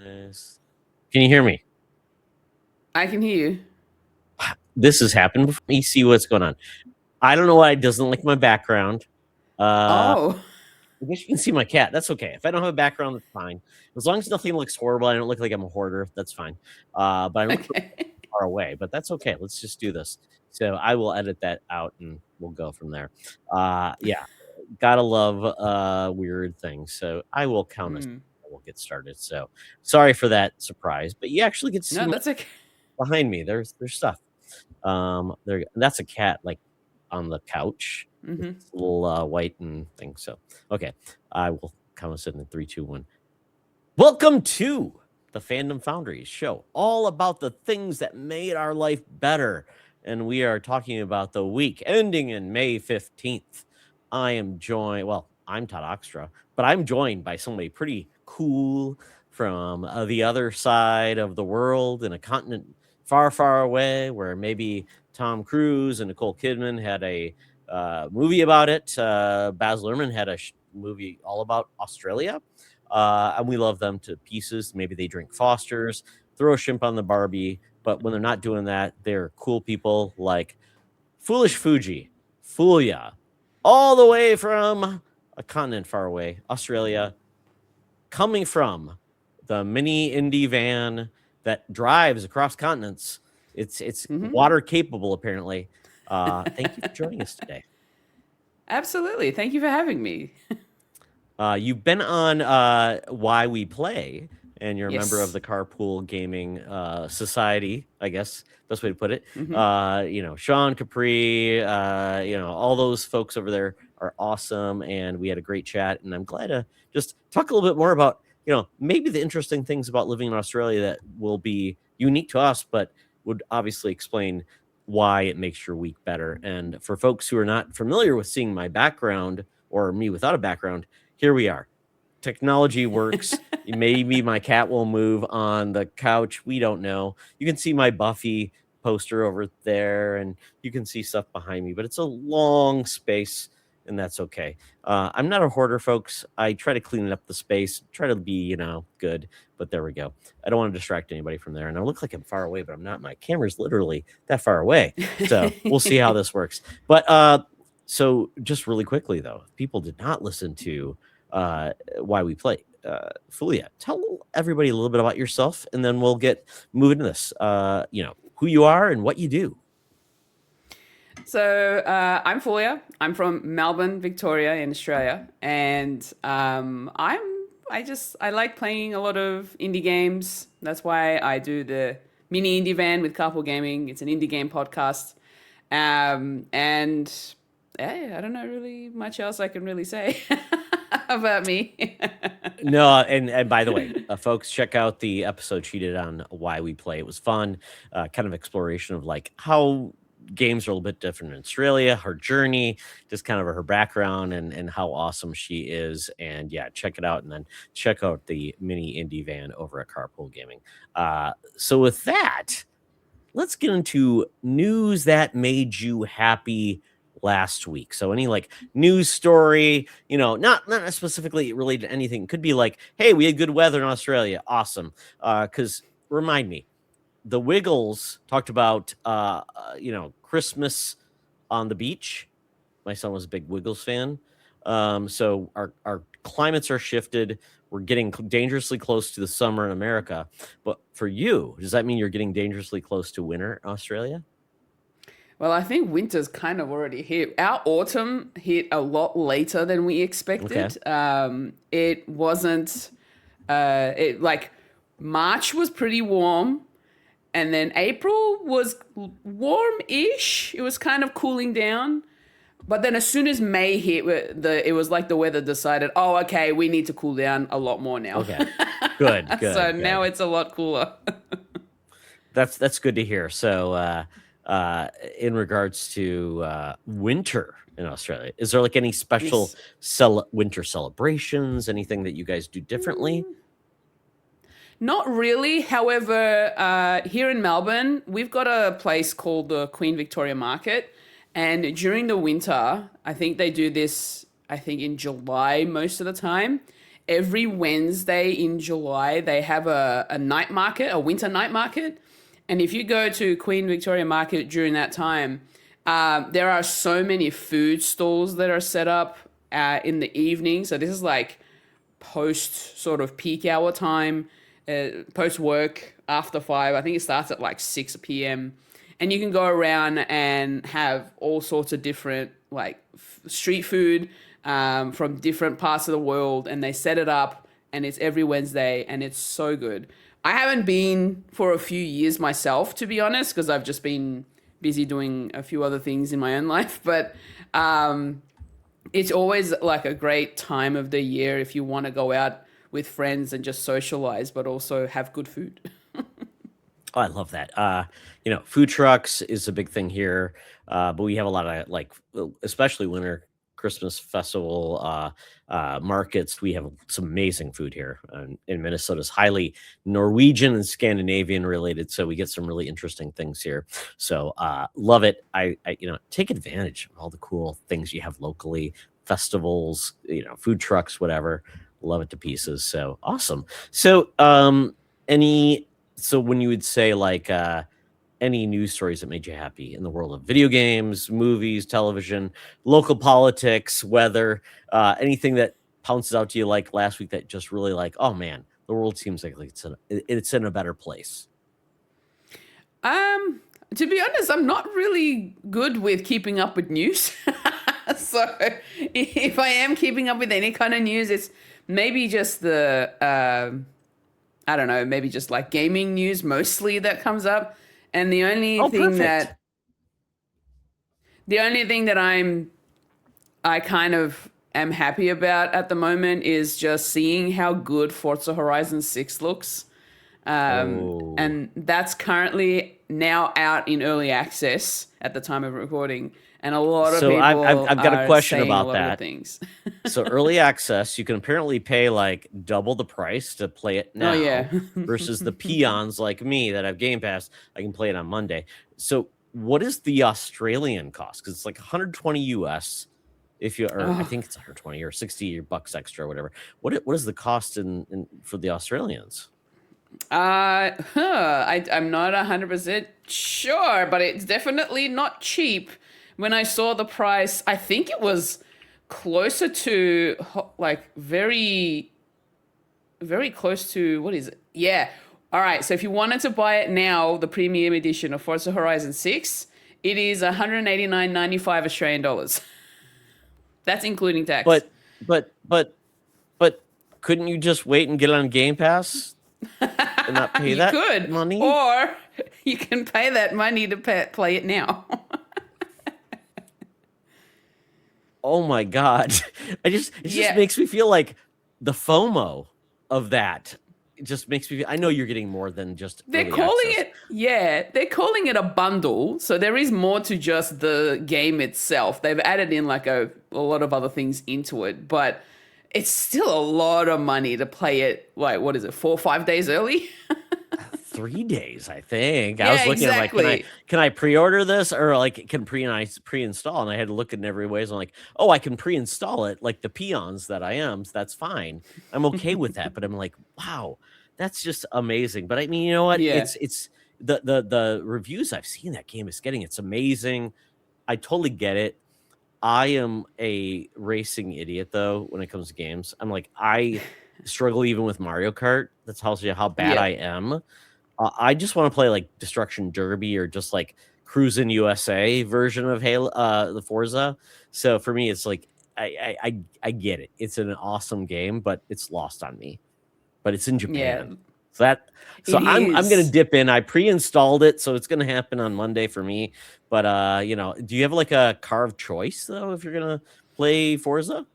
Yes. Can you hear me? I can hear you. This has happened before. Let me see what's going on. I don't know why it doesn't like my background. I Oh, guess you can see my cat. That's okay. If I don't have a background, that's fine. As long as nothing looks horrible, I don't look like I'm a hoarder. That's fine. But I look okay. far away. But that's okay. Let's just do this. So I will edit that out, and we'll go from there. Yeah, gotta love weird things. So I will count us. Hmm. We'll get started. So sorry for that surprise, but you actually get to see No, that's okay. behind me. There's stuff. There that's a cat like on the couch. Hmm. It's a little white and thing. So okay, I will count us in 3, 2, 1. Welcome to the Fandom Foundries show, all about the things that made our life better. And we are talking about the week ending in May 15th. I am joined, well, I'm Todd Oxtra, but I'm joined by somebody pretty cool from the other side of the world in a continent far, far away where maybe Tom Cruise and Nicole Kidman had a movie about it. Baz Luhrmann had a movie all about Australia. And we love them to pieces. Maybe they drink Fosters, throw a shrimp on the Barbie, but when they're not doing that, they're cool people like Fulish Fuji, Fulia, all the way from a continent far away, Australia, coming from the mini Indy van that drives across continents. It's Hmm. water capable, apparently. Thank you for joining us today. Absolutely. Thank you for having me. You've been on Why We Play, and you're a member of Yes. the Carpool Gaming Society, I guess best way to put it. Hmm. Sean Capri, all those folks over there are awesome, and we had a great chat. And I'm glad to just talk a little bit more about, maybe the interesting things about living in Australia that will be unique to us, but would obviously explain why it makes your week better. And for folks who are not familiar with seeing my background or me without a background, here we are. Technology works. Maybe my cat will move on the couch. We don't know. You can see my Buffy poster over there, and you can see stuff behind me, but it's a long space, and that's okay. I'm not a hoarder, folks. I try to clean up the space, try to be, good, but there we go. I don't want to distract anybody from there. And I look like I'm far away, but I'm not. My camera's literally that far away. So we'll see how this works. But so just really quickly, though, if people did not listen to Why We Play. Fulia, tell everybody a little bit about yourself, and then we'll get moving to this. Who you are and what you do. So I'm Fulia. I'm from Melbourne, Victoria, in Australia, and I like playing a lot of indie games. That's why I do the mini indie van with Carpool Gaming. It's an indie game podcast, and yeah, I don't know really much else I can really say about me. No, and by the way, folks, check out the episode she did on Why We Play. It was fun, kind of exploration of like how games are a little bit different in Australia, her journey, just kind of her background and how awesome she is. And yeah, check it out, and then check out the mini indie van over at Carpool Gaming. So with that, let's get into news that made you happy last week. So any like news story, not specifically related to anything. It could be like, hey, we had good weather in Australia. Awesome. Because remind me, the Wiggles talked about Christmas on the beach. My son was a big Wiggles fan. So our climates are shifted. We're getting dangerously close to the summer in America. But for you, does that mean you're getting dangerously close to winter in Australia? Well, I think winter's kind of already hit. Our autumn hit a lot later than we Okay. expected. It wasn't, it like March was pretty warm, and then April was warm-ish. It was kind of cooling down. But then as soon as May hit, it was like the weather decided, oh, okay, we need to cool down a lot more now. Okay. Good, So good, now good. it's a lot cooler. That's good to hear. So in regards to winter in Australia, is there like any special Yes. winter celebrations, anything that you guys do differently? Not really. However, here in Melbourne, we've got a place called the Queen Victoria Market. And during the winter, I think they do this, I think in July most of the time. every Wednesday in July, they have a night market, a winter night market. And if you go to Queen Victoria Market during that time, there are so many food stalls that are set up in the evening. So this is like post sort of peak hour time, post work after 5. I think it starts at like 6 p.m. And you can go around and have all sorts of different like street food from different parts of the world, and they set it up, and it's every Wednesday, and it's so good. I haven't been for a few years myself, to be honest, because I've just been busy doing a few other things in my own life. But it's always like a great time of the year if you want to go out with friends and just socialize, but also have good food. Oh, I love that. Food trucks is a big thing here, but we have a lot of like, especially winter Christmas festival markets. We have some amazing food here, and Minnesota's highly Norwegian and Scandinavian related, so we get some really interesting things here. So love it. I take advantage of all the cool things you have locally, festivals, food trucks, whatever. Love it to pieces. So awesome. So any so when you would say like any news stories that made you happy in the world of video games, movies, television, local politics, weather, anything that pounces out to you like last week that just really like, oh man, the world seems like it's in a better place. To be honest, I'm not really good with keeping up with news. So if I am keeping up with any kind of news, it's maybe just the I don't know, maybe just like gaming news mostly that comes up. And Oh, perfect. the only thing that I kind of am happy about at the moment is just seeing how good Forza Horizon 6 looks. Oh, And that's currently now out in early access at the time of recording. And a lot of so I've people I've got a are question saying a about lot of good that. things. So early access, you can apparently pay like double the price to play it Oh, yeah. now versus the peons like me that have Game Pass. I can play it on Monday. So what is the Australian cost? Because it's like 120 US if you or I Oh, think it's 120 or 60 bucks extra or whatever. What is the cost in for the Australians? I'm not 100% sure, but it's definitely not cheap. When I saw the price, I think it was closer to like very, very close to what is it? Yeah. All right. So if you wanted to buy it now, the premium edition of Forza Horizon 6, it is 189.95 Australian dollars. That's including tax. But but but couldn't you just wait and get on Game Pass and not pay You that could, money? or you can pay that money to play it now. Oh my god. It just Yeah. makes me feel like the FOMO of that. It just makes me I know you're getting more than just They're early calling access. it, yeah, they're calling it a bundle. So there is more to just the game itself. They've added in like a lot of other things into it, but it's still a lot of money to play it, like, what is it, 4 or 5 days early? 3 days, I think. I Yeah, was looking at like, exactly. can I pre-order this or like can pre-install? And I had to look in every ways. I'm like, oh, I can pre-install it like the peons that I am. So that's fine. I'm okay with that. But I'm like, wow, that's just amazing. But I mean, you know what? Yeah. It's the reviews I've seen that game is getting. It's amazing. I totally get it. I am a racing idiot though when it comes to games. I'm like, I struggle even with Mario Kart. That tells you how bad I Yep. am. I just want to play like Destruction Derby or just like Cruisin' USA version of Halo, the Forza. So for me, it's like I get it. It's an awesome game, but it's lost on me. But it's in Yeah. Japan, so that so It I'm gonna is. dip in. I pre-installed it, so it's gonna happen on Monday for me. But do you have like a car of choice though if you're gonna play Forza?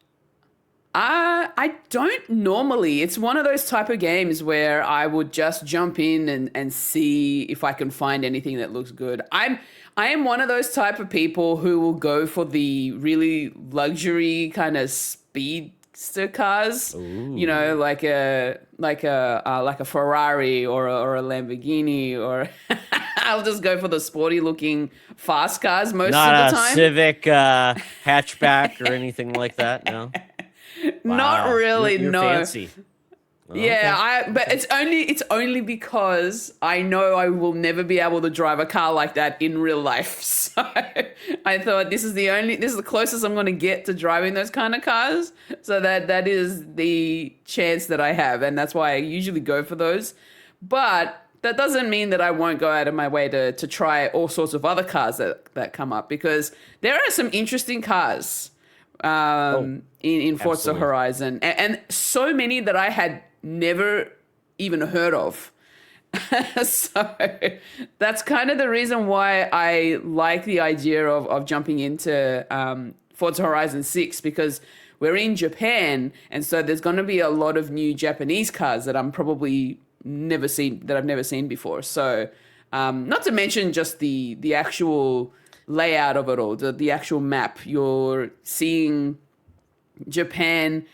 I don't normally. It's one of those type of games where I would just jump in and see if I can find anything that looks good. I am one of those type of people who will go for the really luxury kind of speedster cars. You know, Ooh, like a Ferrari or a Lamborghini, or I'll just go for the sporty looking fast cars most of the not a time. Civic hatchback or anything like that. No. Not Wow, really, you're no. fancy. Yeah, Okay. but Okay. it's only because I know I will never be able to drive a car like that in real life. So I thought this is the closest I'm going to get to driving those kind of cars. So that is the chance that I have, and that's why I usually go for those. But that doesn't mean that I won't go out of my way to try all sorts of other cars that come up, because there are some interesting cars Oh, in Forza absolutely. Horizon, and so many that I had never even heard of. So that's kind of the reason why I like the idea of jumping into Forza Horizon 6, because we're in Japan, and so there's going to be a lot of new Japanese cars that I've never seen before. So not to mention just the actual layout of it all, the actual map. You're seeing Japan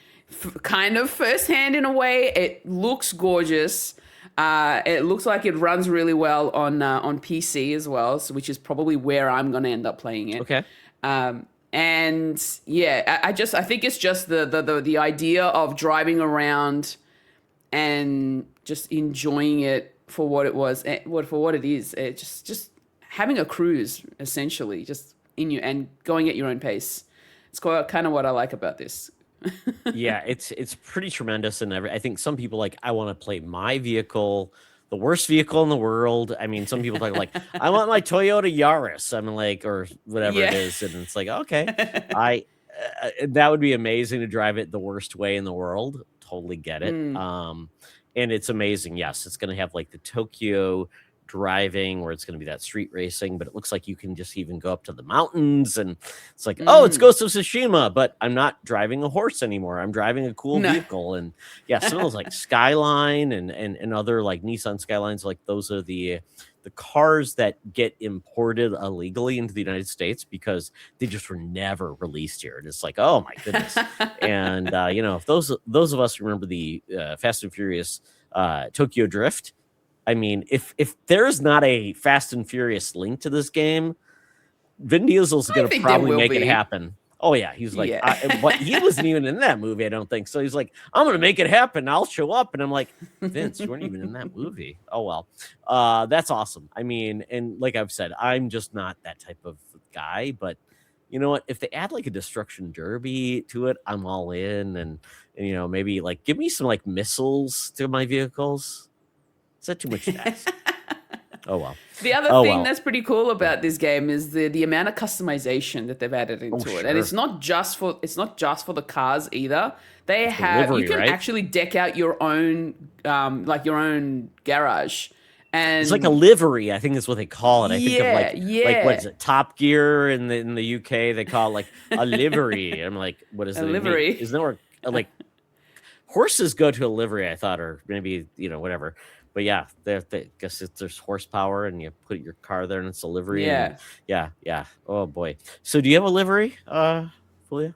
kind of firsthand in a way. It looks gorgeous. It looks like it runs really well on PC as well, so, which is probably where I'm going to end up playing it. Okay. And yeah, I think it's just the idea of driving around and just enjoying it for what it was, for what it is. It just having a cruise, essentially, just in you and going at your own pace. It's kind of what I like about this. Yeah, it's pretty tremendous, and I think some people like, I want to play my vehicle, the worst vehicle in the world. I mean, some people talk like, I want my Toyota Yaris. I'm like, or whatever it Yeah. is, and it's like, okay, I that would be amazing to drive it the worst way in the world. Totally get it. Mm. And it's amazing. Yes, it's going to have like the Tokyo driving where it's going to be that street racing, but it looks like you can just even go up to the mountains, and it's like, oh, it's Mm. Ghost of Tsushima, but I'm not driving a horse anymore. I'm driving a cool No. vehicle. And yeah, some of those like Skyline and other like Nissan Skylines, like those are the cars that get imported illegally into the United States because they just were never released here. And it's like, oh my goodness. And if those of us remember the Fast and Furious Tokyo Drift, I mean, if there's not a Fast and Furious link to this game, Vin Diesel's I gonna think there probably will make it be. happen. Oh yeah, he's like, Yeah. but he wasn't even in that movie, I don't think. So he's like, I'm gonna make it happen. I'll show up, and I'm like, Vince, you weren't even in that movie. Oh well, that's awesome. I mean, and like I've said, I'm just not that type of guy. But you know what? If they add like a destruction derby to it, I'm all in. And maybe like give me some like missiles to my vehicles. Is that too much to ask? Oh well. The other Oh thing well. that's pretty cool about this game is the amount of customization that they've added Oh into it, and sure. it's not just for the cars either. They It's the have you livery, can right? actually deck out your own like your own garage, It's like a and livery, I think is what they call it. I think of yeah, like what yeah, is it, Top Gear in the UK, they call it like a livery. I'm like, what does a it even mean? livery. Isn't there like horses go to a livery, I thought, or maybe, whatever. But yeah, they guess there's horsepower and you put your car there and it's a livery and Yeah, yeah, yeah. Oh boy. So do you have a livery, Fulia?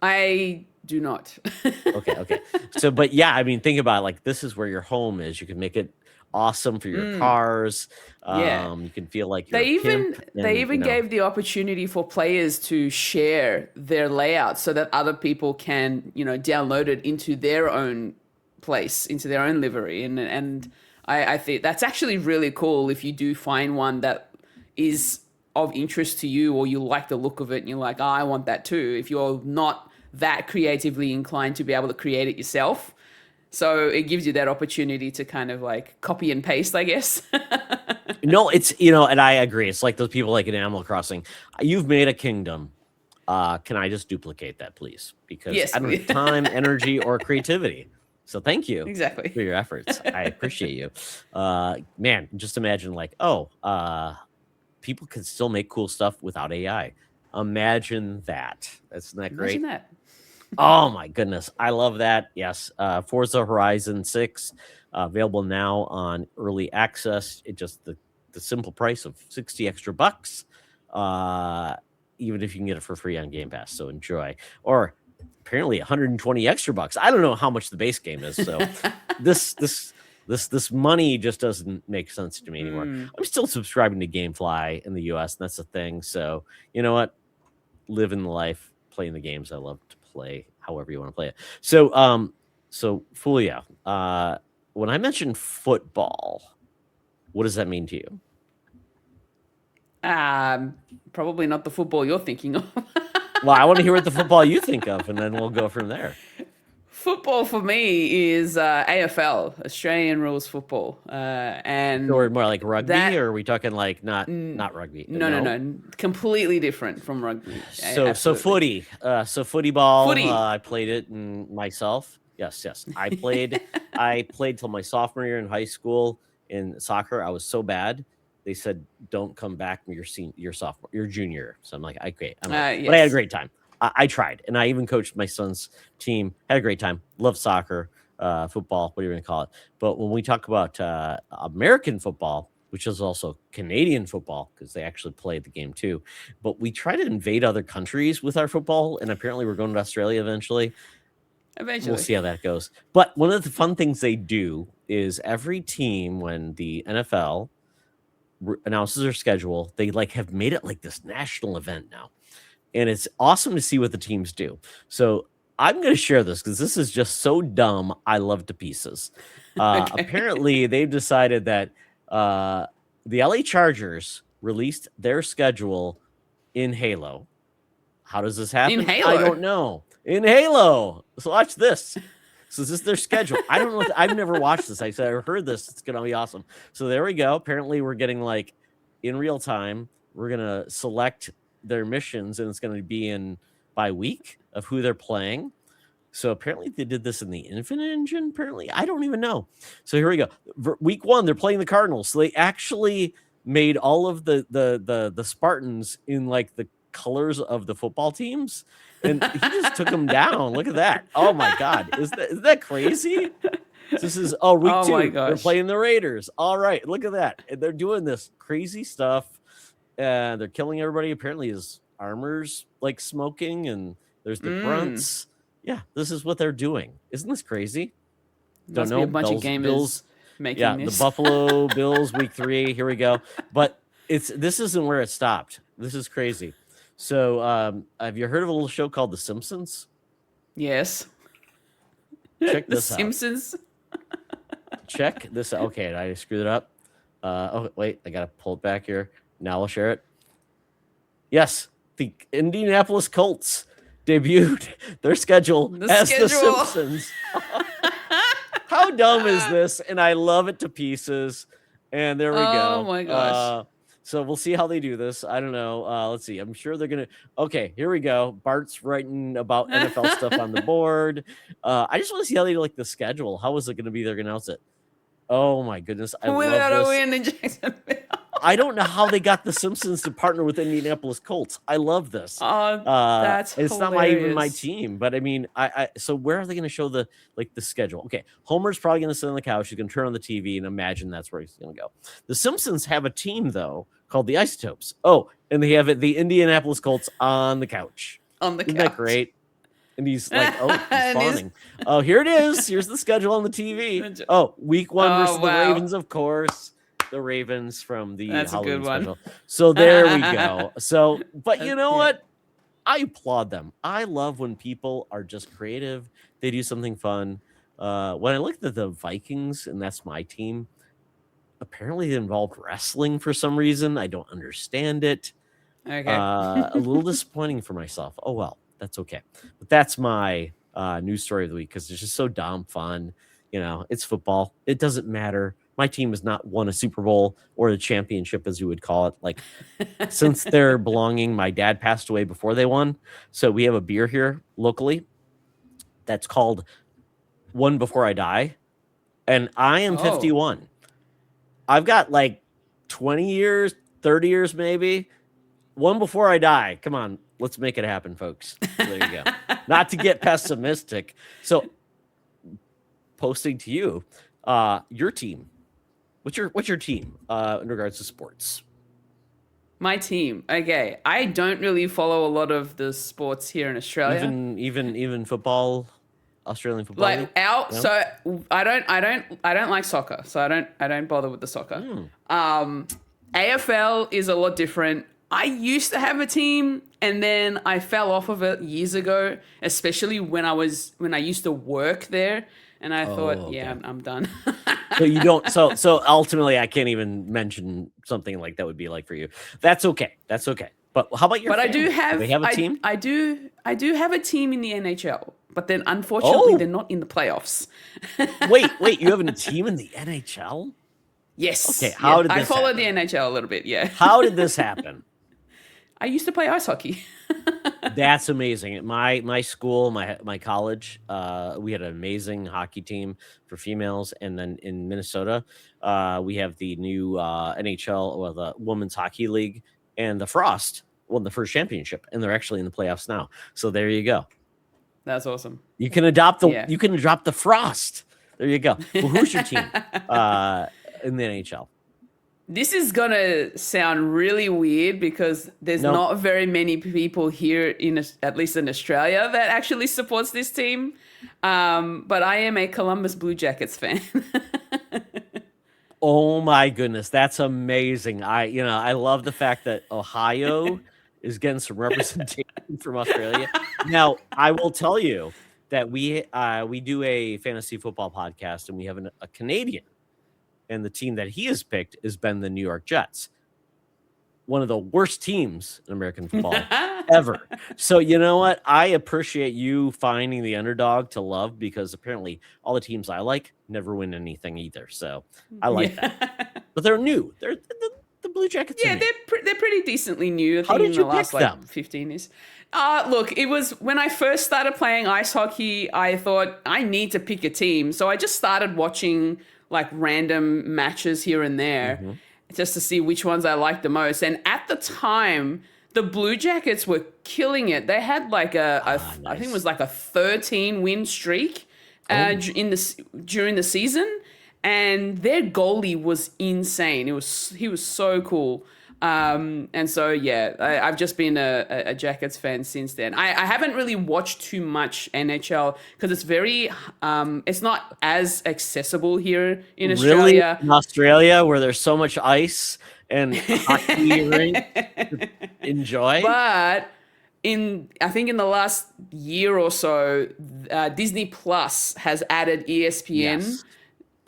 I do not. Okay, okay. So, but yeah, I mean, think about it, like this is where your home is. You can make it awesome for your Mm, cars. yeah. You can feel like you're They a pimp, even they and even gave the opportunity for players to share their layout so that other people can, download it into their own place, into their own livery. And I think that's actually really cool if you do find one that is of interest to you, or you like the look of it and you're like, oh, I want that too. If you're not that creatively inclined to be able to create it yourself. So it gives you that opportunity to kind of like copy and paste, I guess. no, it's and I agree. It's like those people like in Animal Crossing. You've made a kingdom. Can I just duplicate that, please? Because Yes, I don't have time, energy, or creativity. So thank you exactly. for your efforts. I appreciate you. Man, just imagine like, people can still make cool stuff without AI. Imagine that. Isn't that Imagine great? that. Oh my goodness, I love that. Yes, Forza Horizon 6 available now on early access. It just the simple price of 60 extra bucks. Even if you can get it for free on Game Pass, so enjoy. Or apparently 120 extra bucks. I don't know how much the base game is, so this this money just doesn't make sense to me anymore. Mm. I'm still subscribing to GameFly in the US, and that's the thing. So, you know what? Living the life, playing the games I love to play. play however you want to play it. So Fulia, when I mentioned football, what does that mean to you? Probably not the football you're thinking of. Well, I want to hear what the football you think of, and then we'll go from there. Football for me is AFL, Australian rules football, and So we're more like rugby, that or are we talking like not rugby? no, completely different from rugby. So Absolutely. footy ball. Footy. I played it myself. Yes. I played till my sophomore year in high school in soccer. I was so bad. They said, "Don't come back your sophomore, your junior." So I'm like, "Okay, I'm out." But I had a great time. I tried, and I even coached my son's team. Had a great time. Love soccer, football, whatever you want to call it. But when we talk about American football, which is also Canadian football, because they actually played the game too, but we try to invade other countries with our football, and apparently we're going to Australia eventually. We'll see how that goes. But one of the fun things they do is every team, when the NFL announces their schedule, they like have made it like this national event now. And it's awesome to see what the teams do. So I'm going to share this because this is just so dumb. I love to pieces. Apparently, they've decided that the LA Chargers released their schedule in Halo. How does this happen? In Halo? I don't know. In Halo. So watch this. So this is their schedule. I don't know. I've never watched this. I said I heard this. It's going to be awesome. So there we go. Apparently, we're getting like in real time. We're going to select their missions, and it's going to be in by week of who they're playing. So apparently they did this in the Infinite Engine. Apparently, I don't even know. So here we go. Week 1, they're playing the Cardinals. So they actually made all of the Spartans in like the colors of the football teams, and he just took them down. Look at that! Oh my God, isn't that crazy? This is week 2. My gosh. They're playing the Raiders. All right, look at that. And they're doing this crazy stuff. They're killing everybody. Apparently, his armor's like smoking, and there's the grunts. Yeah, this is what they're doing. Isn't this crazy? Don't know. Be a bunch of gamers making this. The Buffalo Bills week 3. Here we go. But this isn't where it stopped. This is crazy. So, have you heard of a little show called The Simpsons? Yes. Check this out. The Simpsons. Check this out. Okay, I screwed it up. Wait, I gotta pull it back here. Now I'll share it. Yes, the Indianapolis Colts debuted their schedule The Simpsons. How dumb is this? And I love it to pieces. And there we go. Oh my gosh. So we'll see how they do this. I don't know. Let's see. I'm sure they're going to. Okay, here we go. Bart's writing about NFL stuff on the board. I just want to see how they do like the schedule. How is it going to be? They're going to announce it. Oh my goodness. I love this. Win in Jacksonville. I don't know how they got the Simpsons to partner with Indianapolis Colts. I love this. That's it's hilarious. not even my team, but I mean, so where are they going to show the schedule? Okay, Homer's probably going to sit on the couch. He's going to turn on the TV and imagine that's where he's going to go. The Simpsons have a team though called the Isotopes. Oh, and they have the Indianapolis Colts on the couch. Isn't that great? And he's like, he's fawning. Oh, here it is. Here's the schedule on the TV. Oh, week 1 versus the Ravens, of course. The Ravens from the Halloween special. So there we go. So, but you know what? I applaud them. I love when people are just creative. They do something fun. When I looked at the Vikings, and that's my team, apparently it involved wrestling for some reason. I don't understand it. Okay. A little disappointing for myself. Oh, well, that's okay. But that's my news story of the week because it's just so damn fun. You know, it's football. It doesn't matter. My team has not won a Super Bowl or the championship, as you would call it. Like, since they're belonging, my dad passed away before they won. So we have a beer here locally that's called One Before I Die. And I am 51. I've got like 20 years, 30 years maybe. One Before I Die. Come on, let's make it happen, folks. There you go. Not to get pessimistic. So, posting to you, your team. What's your team in regards to sports? My team. Okay, I don't really follow a lot of the sports here in Australia. Even football, Australian football. Like so I don't like soccer, so I don't bother with the soccer. AFL is a lot different. I used to have a team, and then I fell off of it years ago, especially when I used to work there, and I thought, Oh, yeah, okay. I'm done. So you don't. So ultimately, I can't even mention something like that would be like for you. That's okay. That's okay. But how about your But I do family? Do they have have a team? I do have a team in the NHL, but then unfortunately they're Oh, not in the playoffs. wait. You have a team in the NHL? Okay. Yes, How yeah, did I this follow the happen? NHL a little bit. Yeah, How did this happen? I used to play ice hockey. That's amazing. At my school, my college, we had an amazing hockey team for females, and then in Minnesota, we have the new NHL, or the Women's Hockey League, and the Frost won the first championship, and they're actually in the playoffs now. So there you go. That's awesome. Yeah. You can adopt the Frost. There you go. Well, who's your team in the NHL? This is gonna sound really weird because there's No. not very many people here at least in Australia that actually supports this team. But I am a Columbus Blue Jackets fan. Oh my goodness, that's amazing. I love the fact that Ohio is getting some representation from Australia. Now, I will tell you that we do a fantasy football podcast, and we have a Canadian, and the team that he has picked has been the New York Jets, one of the worst teams in American football ever. So you know what? I appreciate you finding the underdog to love, because apparently all the teams I like never win anything either. So I like that. Yeah. But they're new. The Blue Jackets are Yeah, new. they're pretty decently new. I How think in did the you pick last like them? 15 years. Look, it was when I first started playing ice hockey. I thought I need to pick a team, so I just started watching like random matches here and there, Mhm. just to see which ones I liked the most. And at the time, the Blue Jackets were killing it. They had like I think it was Nice. like a 13 win streak Oh, during the season, and their goalie was insane. He was so cool. And so yeah, I've just been a Jackets fan since then. I haven't really watched too much NHL because it's not as accessible here in really? Australia. In Australia, where there's so much ice and hockey rink to enjoy? But I think in the last year or so, Disney Plus has added ESPN Yes.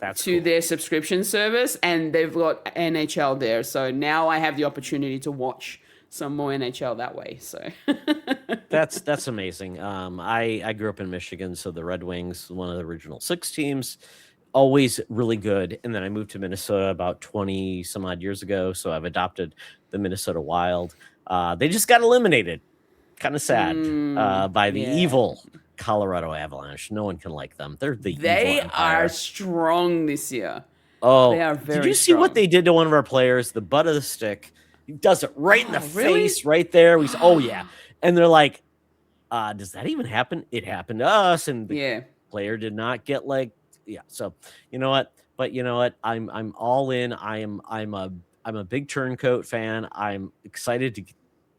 That's to cool. their subscription service, and they've got NHL there. So now I have the opportunity to watch some more NHL that way. So That's amazing. I grew up in Michigan, so the Red Wings, one of the original six teams, always really good. And then I moved to Minnesota about 20 some odd years ago, so I've adopted the Minnesota Wild. They just got eliminated, kind of sad, by the yeah, evil Colorado Avalanche. No one can like them. They're the evil they are empire. strong this year. They Oh, are did very you see what strong. they did to one of our players? The butt of the stick. He does it right in the Oh, really? face, right there. Oh yeah. And they're like, does that even happen? It happened to us, and the Yeah. player did not get like, yeah. So you know what? But you know what? I'm all in. I'm a big turncoat fan. I'm excited to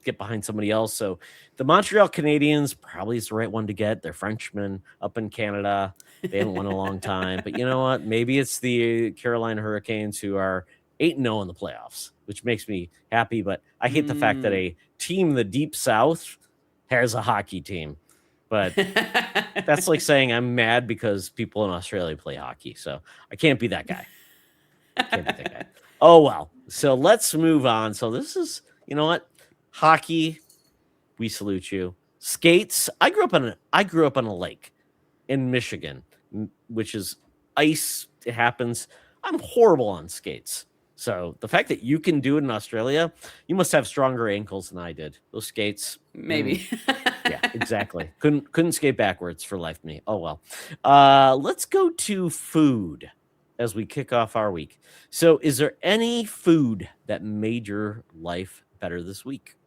get behind somebody else. So the Montreal Canadiens probably is the right one to get. They're Frenchmen up in Canada. They haven't won in a long time. But you know what? Maybe it's the Carolina Hurricanes, who are 8-0 in the playoffs, which makes me happy. But I hate the fact that Mm. a team in the deep south has a hockey team. But that's like saying I'm mad because people in Australia play hockey. So I can't be that guy. Can't be that guy. Oh well. So let's move on. So this is, you know what? Hockey, we salute you. Skates. I grew up on a lake in Michigan, which is ice. It happens. I'm horrible on skates. So the fact that you can do it in Australia, you must have stronger ankles than I did. Those skates. Maybe. Yeah, exactly. Couldn't skate backwards for life me. Oh well. Let's go to food as we kick off our week. So, is there any food that made your life better this week?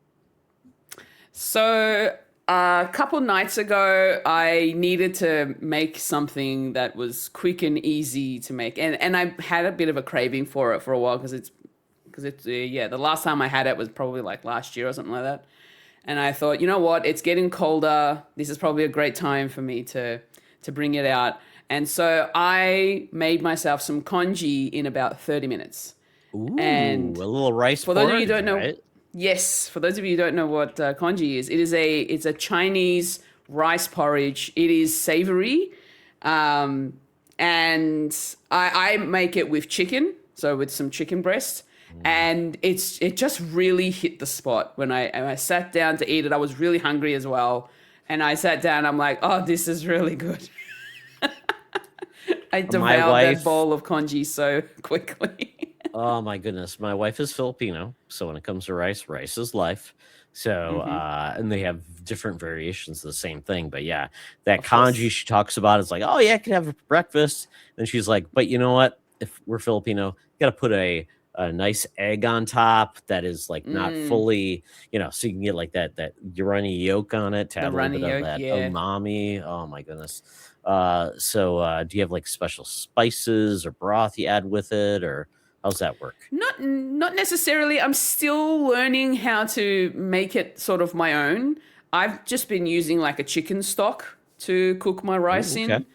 So a couple nights ago, I needed to make something that was quick and easy to make, and I had a bit of a craving for it for a while because it's yeah, the last time I had it was probably like last year or something like that. And I thought, you know what, it's getting colder. This is probably a great time for me to bring it out. And so I made myself some congee in about 30 minutes. Ooh, And a little rice for those of you who porridge, don't know, right? Yes, for those of you who don't know what congee is, it's a Chinese rice porridge. It is savory, um, and I make it with chicken, so with some chicken breast, Mm. and it just really hit the spot when I sat down to eat it. I was really hungry as well, and I sat down. I'm like, oh, this is really good. I My devoured that wife, bowl of congee so quickly. oh my goodness, my wife is Filipino, so when it comes to rice, rice is life. So, Hmm. and they have different variations of the same thing, but yeah, that Of kanji course. she talks about is like, oh yeah, I can have it for breakfast. And she's like, but you know what? If we're Filipino, you got to put a nice egg on top that is like not Mm, fully, so you can get like that runny yolk on it to the add a little bit runny of yolk, that yeah. umami. Oh my goodness. So do you have like special spices or broth you add with it, or how's that work? Not necessarily. I'm still learning how to make it sort of my own. I've just been using like a chicken stock to cook my rice Oh, okay. in.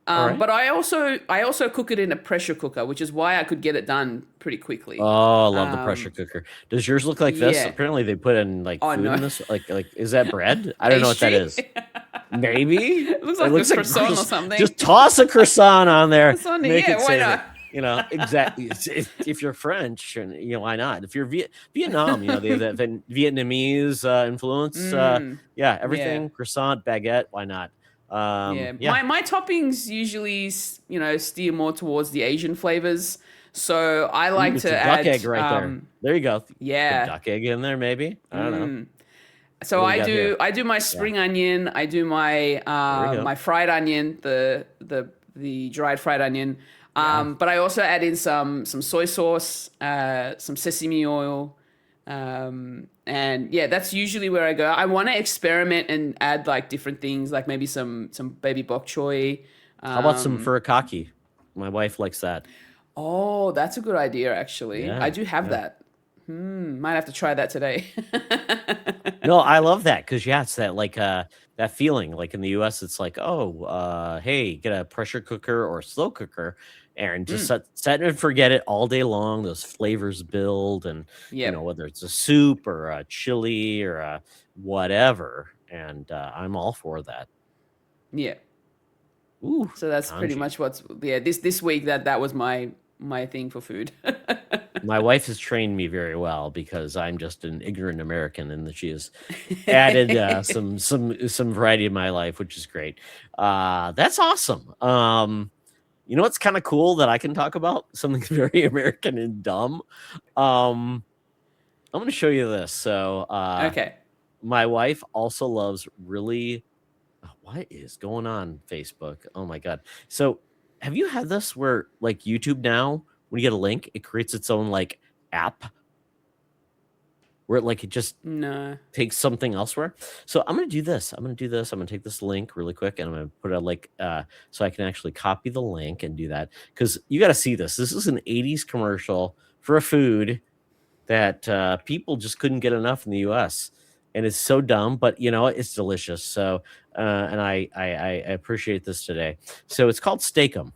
All right. But I also cook it in a pressure cooker, which is why I could get it done pretty quickly. Oh, I love the pressure Um, cooker. Does yours look like this? yeah. Apparently they put in like Oh food no. in this. Like is that bread? I don't know what that Pastry? is. Maybe It looks it like a looks like croissant or something. just toss a croissant on there, It's on it. make Yeah, it why savory. not? Exactly. If you're French, and why not? If you're Vietnam, they have that Vietnamese influence. Mm, Yeah, yeah. everything croissant, baguette. Why not? Yeah, Yeah. my toppings usually, steer more towards the Asian flavors. So I Ooh, like it's to a duck add, egg right there. There you go. Put a yeah. duck egg in there, maybe. I don't know. So What do we got here? I do my Yeah, spring onion. I do my there we go. my fried onion, the dried fried onion. Yeah. But I also add in some soy sauce, some sesame oil, and yeah, that's usually where I go. I want to experiment and add like different things, like maybe some baby bok choy. How about some Um, furikake? My wife likes that. oh, that's a good idea, actually. I Yeah, do have yeah. that. Might have to try that today. No, I love that because yeah, it's that like that feeling. Like in the US, it's like, oh, hey, get a pressure cooker or a slow cooker and just Mm, set and forget it all day long. Those flavors build and yep. whether it's a soup or a chili or a whatever. And I'm all for that. Yeah. Ooh, So that's pretty congee. much what's yeah, this week that was my thing for food. My wife has trained me very well because I'm just an ignorant American, and that she has added some variety in my life, which is great. That's awesome. You know what's kind of cool that I can talk about? Something very American and dumb. Um, I'm going to show you this. So, Okay. my wife also loves really. What is going on Facebook? Oh my god! So, have you had this where like YouTube now, when you get a link, it creates its own like app where it just No. take something elsewhere. So I'm gonna do this. I'm gonna do this. I'm gonna take this link really quick and I'm gonna put a like so I can actually copy the link and do that. Because you gotta see this. This is an 80s commercial for a food that people just couldn't get enough in the US. And it's so dumb, but it's delicious. So and I appreciate this today. So it's called Steakum.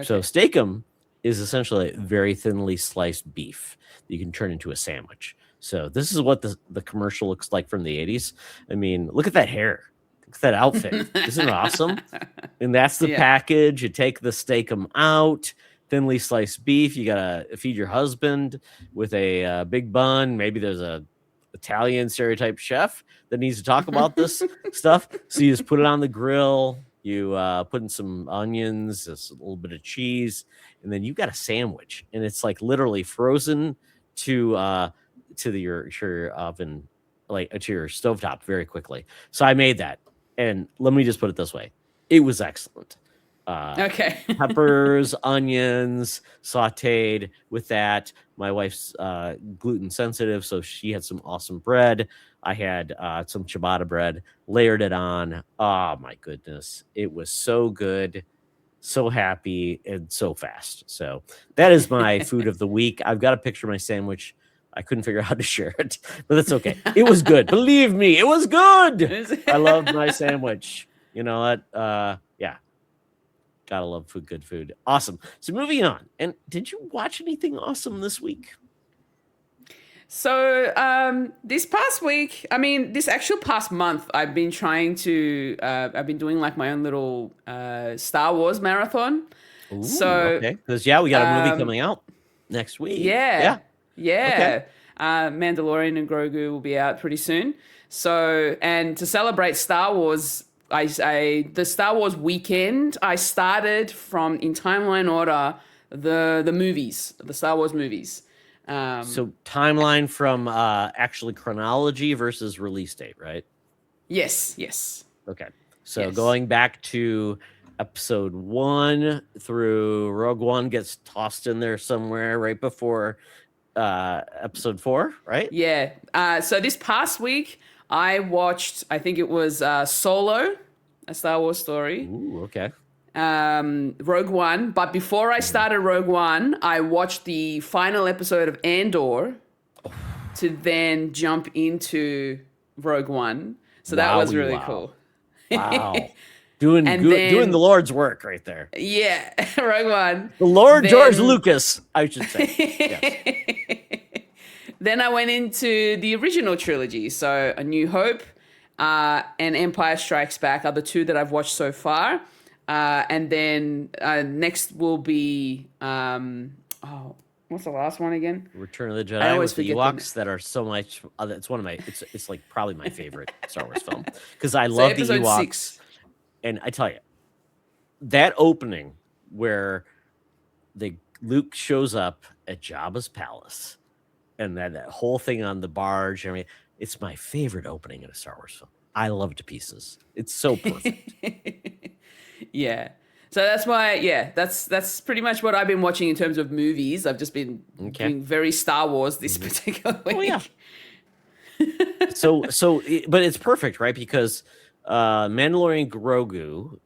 So Okay. steakum is essentially very thinly sliced beef that you can turn into a sandwich. So this is what the commercial looks like from the 80s. I mean, look at that hair. Look at that outfit. Isn't it awesome? And that's the Yeah. package. You take the steakum out, thinly sliced beef. You gotta feed your husband with a big bun. Maybe there's a Italian stereotype chef that needs to talk about this stuff. So you just put it on the grill. You put in some onions, just a little bit of cheese, and then you got a sandwich. And it's like literally frozen to your oven, like to your stovetop very quickly. So I made that, and let me just put it this way: it was excellent. Uh, Okay. Peppers, onions, sautéed with that. My wife's gluten sensitive, so she had some awesome bread. I had some ciabatta bread, layered it on. Oh my goodness. It was so good, so happy, and so fast. So that is my food of the week. I've got a picture of my sandwich. I couldn't figure out how to share it, but that's okay. It was good. Believe me, it was good. I loved my sandwich. You know what? Yeah, gotta love food, good food. Awesome. So moving on. And did you watch anything awesome this week? So this past week, I mean, this actual past month, I've been trying to, I've been doing like my own little Star Wars marathon. Ooh, So okay. Because yeah, we got a movie um, coming out next week. yeah, Yeah. Okay. yeah, Mandalorian and Grogu will be out pretty soon. So, and to celebrate Star Wars, the Star Wars weekend, I started from in timeline order the movies, the Star Wars movies. So timeline from actually chronology versus release date, right? Yes, yes, Okay. So yes. going back to episode 1 through Rogue One gets tossed in there somewhere right before episode 4, right? Yeah. So this past week, I watched, I think it was Solo, a Star Wars story, Ooh, okay. Rogue One. But before I started Rogue One, I watched the final episode of Andor to then jump into Rogue One. So that was Wowie really wow. cool. Wow. Doing And good, doing the then, Lord's work right there. yeah, Rogue One. The Lord George Then, Lucas, I should say. Yes. then I went into the original trilogy. So A New Hope and Empire Strikes Back are the two that I've watched so far. And then next will be, what's the last one again? Return of the I Jedi always with the forget the name. Ewoks that are so much. It's one of my. It's like probably my favorite Star Wars film because I So love the episode Ewoks. 6. And I tell you, that opening where Luke shows up at Jabba's palace, and that whole thing on the barge. I mean, it's my favorite opening in a Star Wars film. I love it to pieces. It's so perfect. Yeah. So that's why, yeah, that's pretty much what I've been watching in terms of movies. I've just been Okay. doing very Star Wars this particular week. Oh yeah. But it's perfect, right? Because Mandalorian Grogu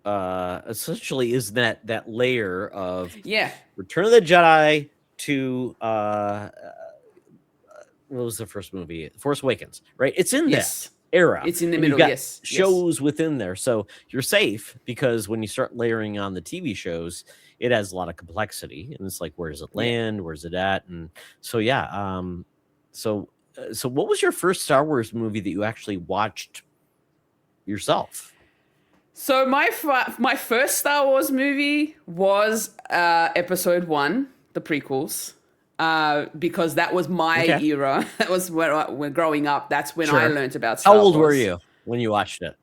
essentially is that layer of Yeah. Return of the Jedi to what was the first movie? Force Awakens, right? It's in Yes. that era. It's in the And middle. you've got Yes. shows within there. So you're safe because when you start layering on the TV shows, it has a lot of complexity. And it's like, where does it Yeah. land? Where's it at? And so, yeah. So what was your first Star Wars movie that you actually watched yourself? So my first Star Wars movie was Episode 1, the prequels. Because that was my Okay. era. That was when growing up. That's when I Sure. learned about Star How Wars. old were you when you watched it?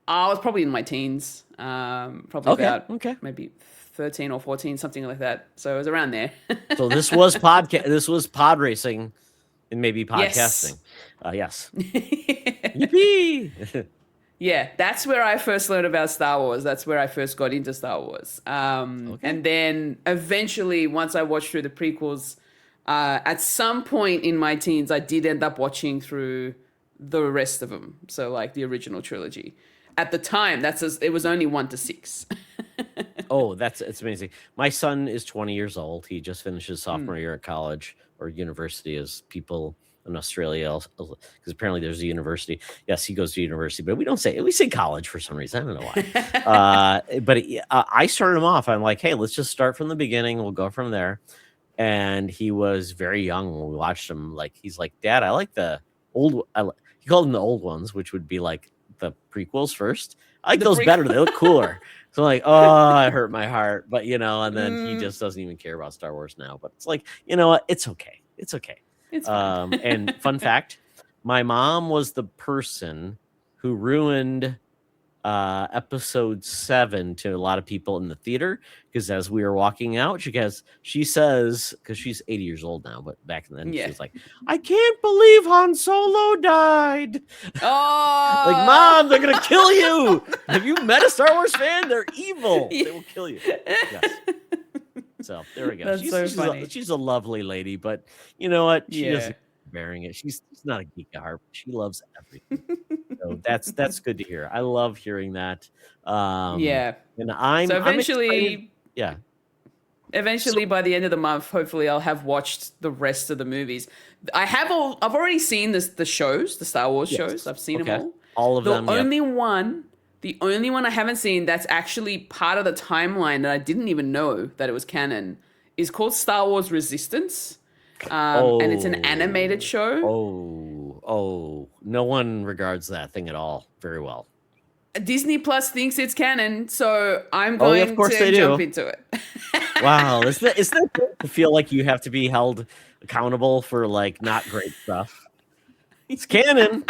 I was probably in my teens. Probably Okay. about Okay. maybe 13 or 14, something like that. So it was around there. So this was This was pod racing and maybe podcasting. Yes. Yes. Yippee! Yeah, that's where I first learned about Star Wars. That's where I first got into Star Wars. And then eventually, once I watched through the prequels, at some point in my teens, I did end up watching through the rest of them. So like the original trilogy. At the time, it was only 1 to 6. Oh, it's amazing. My son is 20 years old. He just finished his sophomore year at college or university, as people in Australia, because apparently there's a university. Yes, he goes to university, but we say college for some reason. I don't know why. But I started him off. I'm like, hey, let's just start from the beginning. We'll go from there. And he was very young when we watched him. Like, he's like, Dad, I like the old. He called them the old ones, which would be like the prequels first. I like those better. They look cooler. So I'm like, oh, it hurt my heart. But, and then he just doesn't even care about Star Wars now. But it's like, you know what? It's okay. It's okay. It's fine. And fun fact, my mom was the person who ruined episode 7 to a lot of people in the theater, because as we were walking out, she says, because she's 80 years old now, but back then she was like, I can't believe Han Solo died. Oh, like, Mom, they're gonna kill you. Have you met a Star Wars fan? They're evil. They will kill you. Yes. So there we go. That's so funny. She's a lovely lady, but you know what? She Yeah. doesn't bearing it. She's not a geek at heart. She loves everything. So that's good to hear. I love hearing that. Yeah. And So I'm excited. Yeah. Eventually, by the end of the month, hopefully, I'll have watched the rest of the movies. I've already seen the shows, the Star Wars shows. I've seen them all. All of them. The only one I haven't seen that's actually part of the timeline that I didn't even know that it was canon is called Star Wars Resistance. And it's an animated Oh, show. oh, no one regards that thing at all very well. Disney Plus thinks it's canon, so I'm Oh, yeah, of going course to they jump do. into it. Wow, isn't that great to feel like you have to be held accountable for like not great stuff? It's canon.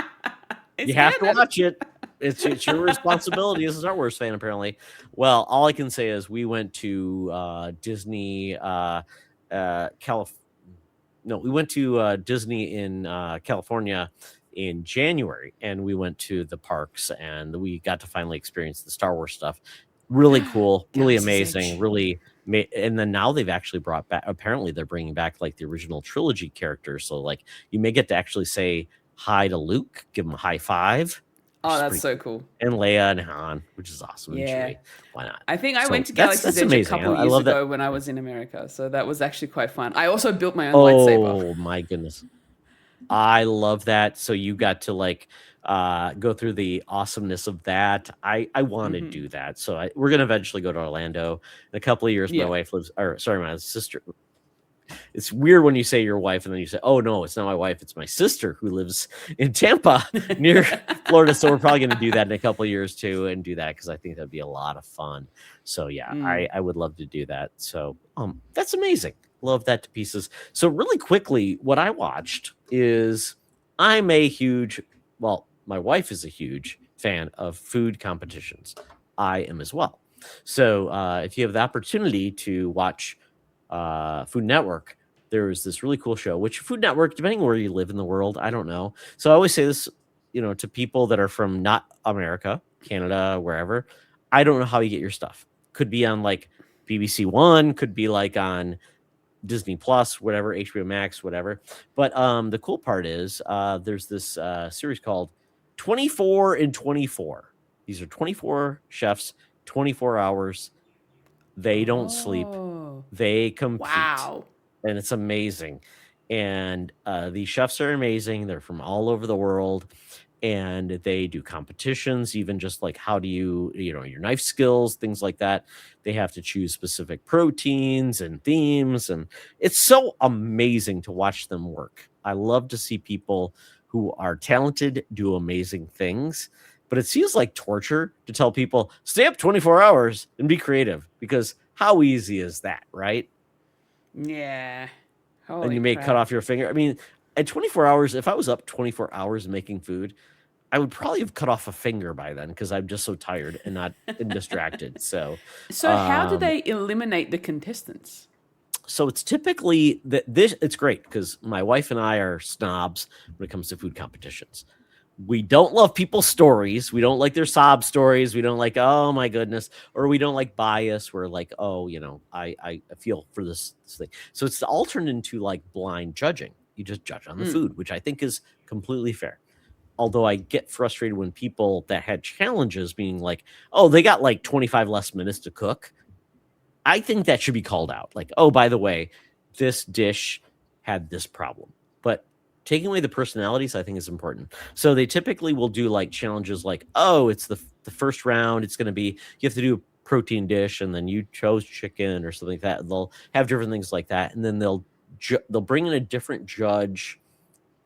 It's You have to canon. watch it. It's your responsibility as a Star Wars fan, apparently. Well, all I can say is we went to Disney, Calif. No, we went to Disney in California in January, and we went to the parks, and we got to finally experience the Star Wars stuff. Really cool, really Galaxy's amazing, Edge. really. And then now they've actually brought back. Apparently, they're bringing back like the original trilogy characters. So like you may get to actually say hi to Luke, give him a high five, which Oh, is that's pretty so cool. cool. And Leia and Han, which is awesome, and Yeah. Chewie. Why not? I think I went So to that's Galaxy's Edge a amazing. couple I years love that. ago when I was in America, so that was actually quite fun. I also built my own lightsaber. Oh my goodness. I love that. So you got to like go through the awesomeness of that. I want to do that. So we're gonna eventually go to Orlando in a couple of years. My Yeah. wife lives, or sorry, my sister. It's weird when you say your wife and then you say, "Oh no, it's not my wife. It's my sister who lives in Tampa near Florida." So we're probably gonna do that in a couple of years too, and do that because I think that'd be a lot of fun. So yeah, I would love to do that. So that's amazing. Love that to pieces. So really quickly, what I watched is I'm a huge, well, my wife is a huge fan of food competitions. I am as well. So if you have the opportunity to watch Food Network, there was this really cool show, which Food Network, depending on where you live in the world, I don't know. So I always say this, to people that are from not America, Canada, wherever. I don't know how you get your stuff. Could be on like BBC One, could be like on Disney Plus, whatever, HBO Max, whatever. But the cool part is there's this series called 24 in 24. These are 24 chefs, 24 hours. They don't sleep. Oh. They compete. Wow. And it's amazing. And these chefs are amazing. They're from all over the world. And they do competitions, even just like how do you, your knife skills, things like that. They have to choose specific proteins and themes. And it's so amazing to watch them work. I love to see people who are talented do amazing things. But it seems like torture to tell people, stay up 24 hours and be creative, because how easy is that, right? Yeah. And you may cut off your finger. I mean, at 24 hours, if I was up 24 hours making food, I would probably have cut off a finger by then because I'm just so tired and not and distracted. So how do they eliminate the contestants? So it's typically it's great because my wife and I are snobs when it comes to food competitions. We don't love people's stories. We don't like their sob stories. We don't like, oh my goodness, or we don't like bias. We're like, oh, I feel for this thing. So it's all turned into like blind judging. You just judge on the food, which I think is completely fair. Although I get frustrated when people that had challenges being like, oh, they got like 25 less minutes to cook. I think that should be called out. Like, oh, by the way, this dish had this problem. But taking away the personalities, I think, is important. So they typically will do like challenges like, oh, it's the first round. It's going to be, you have to do a protein dish, and then you chose chicken or something like that. They'll have different things like that. And then they'll bring in a different judge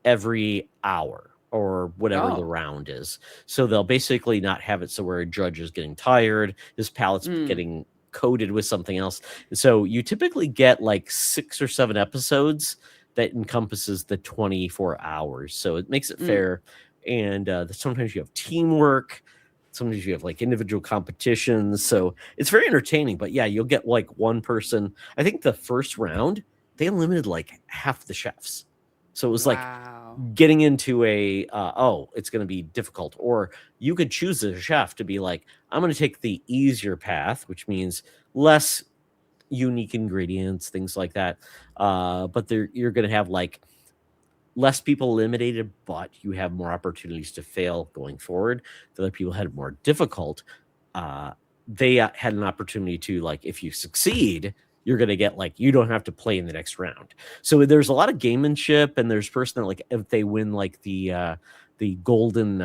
every hour or whatever the round is. So they'll basically not have it so where a judge is getting tired, his palate's getting coated with something else. So you typically get like 6 or 7 episodes that encompasses the 24 hours. So it makes it fair. And sometimes you have teamwork. Sometimes you have like individual competitions. So it's very entertaining. But yeah, you'll get like one person. I think the first round, they eliminated like half the chefs. So it was like getting into it's going to be difficult. Or you could choose as a chef to be like, I'm going to take the easier path, which means less unique ingredients, things like that. But you're going to have like less people eliminated, but you have more opportunities to fail going forward. The other people had it more difficult. They had an opportunity to, like, if you succeed, you're going to get like, you don't have to play in the next round. So there's a lot of gamemanship, and there's person that like, if they win like the golden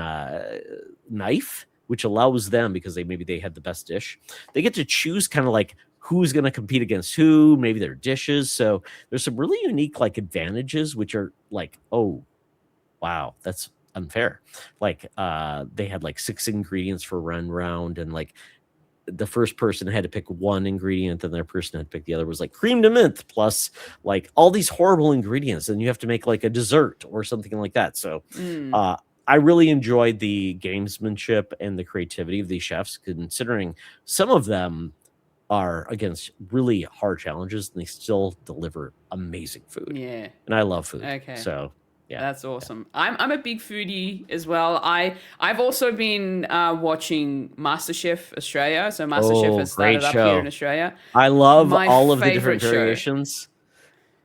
knife, which allows them, because maybe they had the best dish, they get to choose kind of like who's going to compete against who, maybe their dishes. So there's some really unique like advantages, which are like, oh, wow, that's unfair. Like they had like 6 ingredients for run round, and like the first person had to pick one ingredient, then their person had to pick the other. Was like cream de menthe plus like all these horrible ingredients, and you have to make like a dessert or something like that. So I really enjoyed the gamesmanship and the creativity of these chefs, considering some of them are against really hard challenges and they still deliver amazing food. Yeah. And I love food. Okay. So yeah, That's awesome. I'm a big foodie as well. I've also been watching MasterChef Australia. So MasterChef has started great up show. here in Australia. I love My all of the different favorite show. variations.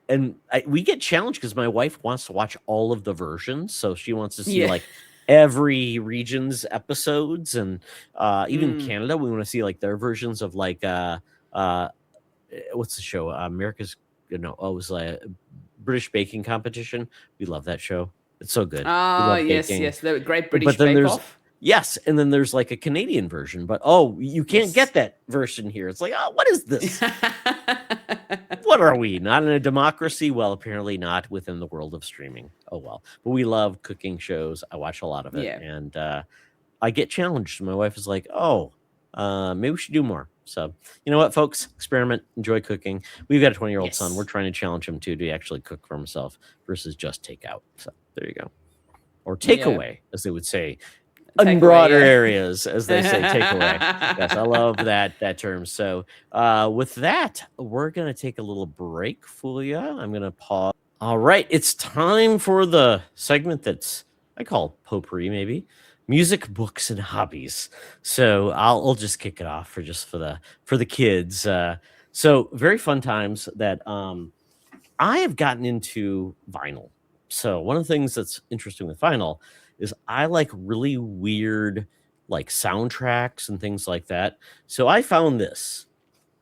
And we get challenged because my wife wants to watch all of the versions. So she wants to see like every region's episodes, and even Canada, we want to see like their versions of like what's the show? America's it was like British baking competition. We love that show. It's so good. Oh, yes, the Great British But then Bake there's Off. yes, and then there's like a Canadian version, but you can't get that version here. It's like, oh, what is this? What are we? Not in a democracy? Well, apparently not within the world of streaming. Oh well. But we love cooking shows. I watch a lot of it. Yeah. And I get challenged. My wife is like, oh, maybe we should do more. So you know what, folks? Experiment, enjoy cooking. We've got a 20-year-old son. We're trying to challenge him to actually cook for himself versus just take out. So there you go. Or take away, as they would say. In broader areas, as they say, takeaway. Yes, I love that term. So with that, we're going to take a little break, Fulia. I'm going to pause. All right, it's time for the segment that's I call potpourri, maybe. Music, books, and hobbies. So I'll just kick it off for the kids. So very fun times that I have gotten into vinyl. So one of the things that's interesting with vinyl is I like really weird like soundtracks and things like that. So I found this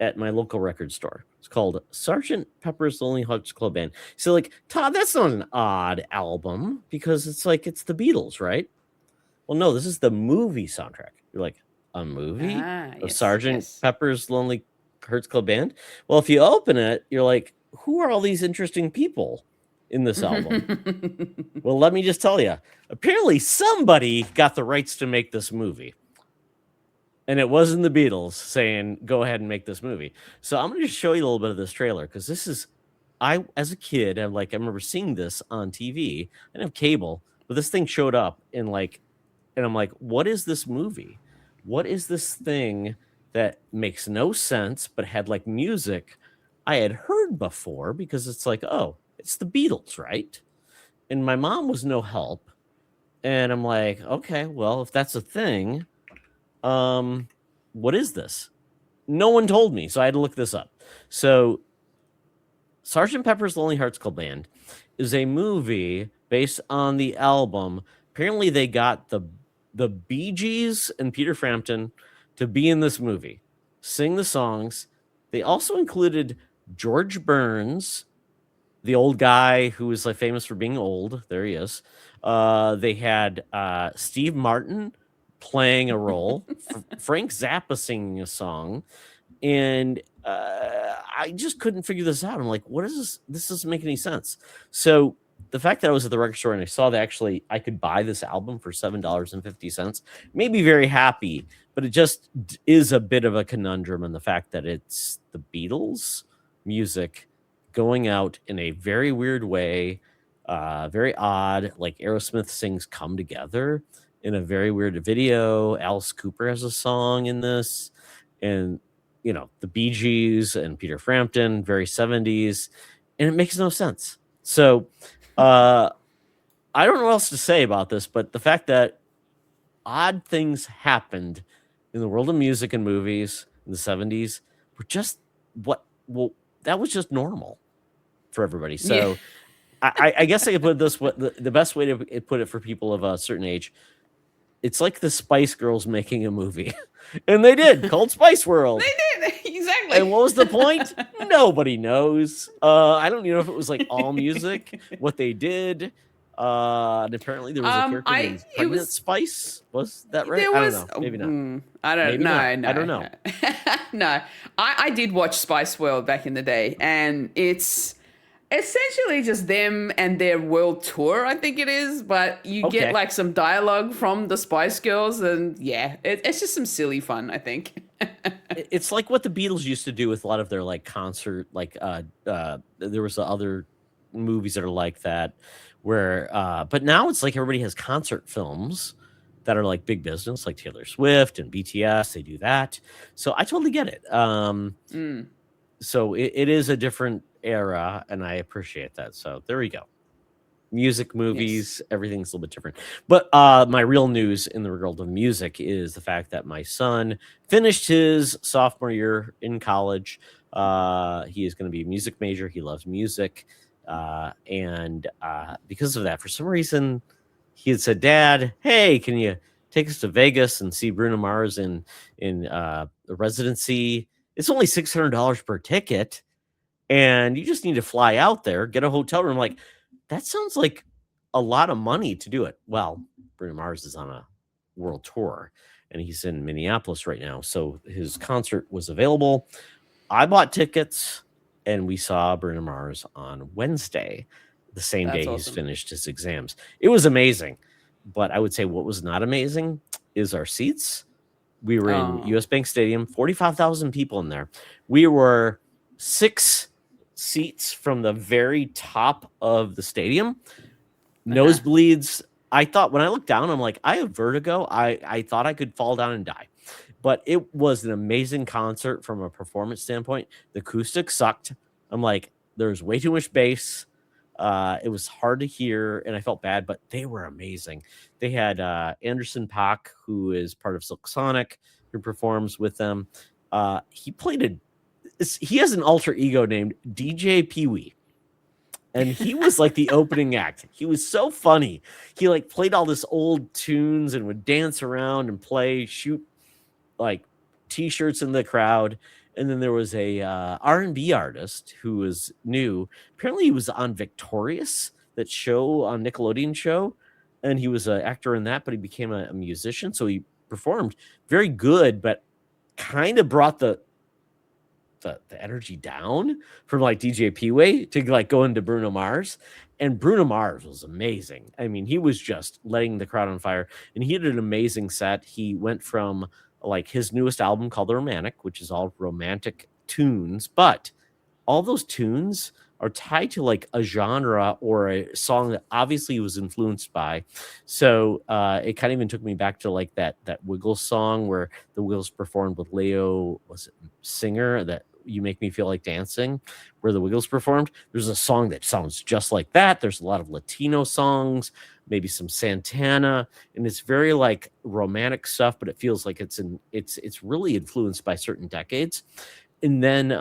at my local record store. It's called Sergeant Pepper's Lonely Hearts Club Band. So like, Todd, that's not an odd album because it's the Beatles, right? Well, no, this is the movie soundtrack. You're like, a movie of Sergeant Pepper's Lonely Hearts Club Band? Well, if you open it, you're like, who are all these interesting people in this album? Well, let me just tell you. Apparently, somebody got the rights to make this movie. And it wasn't the Beatles saying, go ahead and make this movie. So I'm going to just show you a little bit of this trailer because this is, as a kid, I remember seeing this on TV. I didn't have cable, but this thing showed up and I'm like, what is this movie? What is this thing that makes no sense but had like music I had heard before because it's like, oh, it's the Beatles, right? And my mom was no help. And I'm like, okay, well, if that's a thing, what is this? No one told me, so I had to look this up. So Sergeant Pepper's Lonely Hearts Club Band is a movie based on the album. Apparently they got the Bee Gees and Peter Frampton to be in this movie, sing the songs. They also included George Burns, the old guy who was like famous for being old. There he is. They had Steve Martin playing a role, Frank Zappa singing a song, and I just couldn't figure this out. I'm like, what is this? This doesn't make any sense. So the fact that I was at the record store and I saw that actually I could buy this album for $7.50 made me very happy, but it just is a bit of a conundrum in the fact that it's the Beatles music going out in a very weird way, very odd, like Aerosmith sings Come Together in a very weird video. Alice Cooper has a song in this, and the Bee Gees and Peter Frampton, very 70s, and it makes no sense. So I don't know what else to say about this, but the fact that odd things happened in the world of music and movies in the 70s were just that was just normal for everybody. So I guess I could put it this way, the best way to put it for people of a certain age, it's like the Spice Girls making a movie. And they did, called Spice World. They did, exactly. And what was the point? Nobody knows. I don't even know if it was like all music, what they did. And apparently there was a character I named it Pregnant was Spice. Was that right? there I don't was know. Maybe not. I don't Maybe not. no I don't no know. no no. I did watch Spice World back in the day, and it's essentially just them and their world tour, I think it is, but you get Okay. like some dialogue from the Spice Girls, and yeah, it's just some silly fun, I think. It's like what the Beatles used to do with a lot of their like concert, like there was other movies that are like that, where but now it's like everybody has concert films that are like big business, like Taylor Swift and BTS. They do that, so I totally get it. Mm, So it is a different era, and I appreciate that. So there we go. Music, yes. movies, everything's a little bit different. But my real news in the world of music is the fact that my son finished his sophomore year in college. He is going to be a music major. He loves music. And because of that, for some reason, he had said, "Dad, hey, can you take us to Vegas and see Bruno Mars in the residency? It's only $600 per ticket, and you just need to fly out there, get a hotel room." Like, that sounds like a lot of money to do it. Well, Bruno Mars is on a world tour, and he's in Minneapolis right now, so his concert was available. I bought tickets, and we saw Bruno Mars on Wednesday, the same That's day he's awesome. finished his exams. It was amazing, but I would say what was not amazing is our seats. We were in Oh, US Bank Stadium, 45,000 people in there. We were 6 seats from the very top of the stadium. uh-huh. Nosebleeds. I thought when I looked down, I'm like, I have vertigo. I thought I could fall down and die. But it was an amazing concert from a performance standpoint. The acoustics sucked. I'm like, there's way too much bass. It was hard to hear, and I felt bad, but they were amazing. They had Anderson Paak, who is part of Silk Sonic, who performs with them. He played he has an alter ego named DJ Pee Wee, and he was like the opening act. He was so funny. He like played all this old tunes and would dance around and shoot like t-shirts in the crowd. And then there was a R&B artist who was new. Apparently he was on Victorious, that show on Nickelodeon show, and he was an actor in that, but he became a musician, so he performed very good, but kind of brought the energy down from like DJ P-Way to like go into Bruno Mars. And Bruno Mars was amazing. I mean, he was just letting the crowd on fire, and he did an amazing set. He went from like his newest album called The Romantic, which is all romantic tunes, but all those tunes are tied to like a genre or a song that obviously he was influenced by. So it kind of even took me back to like that Wiggles song where the Wiggles performed with Leo, was it Singer, that You Make Me Feel Like Dancing, where the Wiggles performed. There's a song that sounds just like that. There's a lot of Latino songs, maybe some Santana, and it's very like romantic stuff, but it feels like it's really influenced by certain decades. And then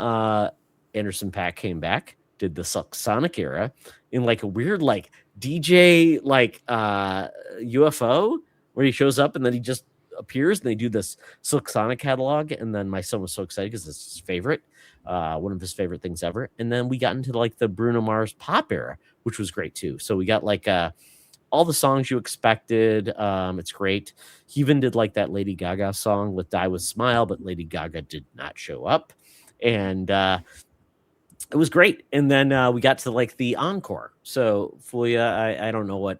Anderson Paak came back, did the Sonic era in like a weird like DJ like UFO, where he shows up and then he just appears, and they do this Silk Sonic catalog. And then my son was so excited because it's his favorite, one of his favorite things ever. And then we got into like the Bruno Mars pop era, which was great too. So we got like all the songs you expected. It's great. He even did like that Lady Gaga song with Die With Smile, but Lady Gaga did not show up. And it was great. And then we got to like the encore. So Fulia, I don't know what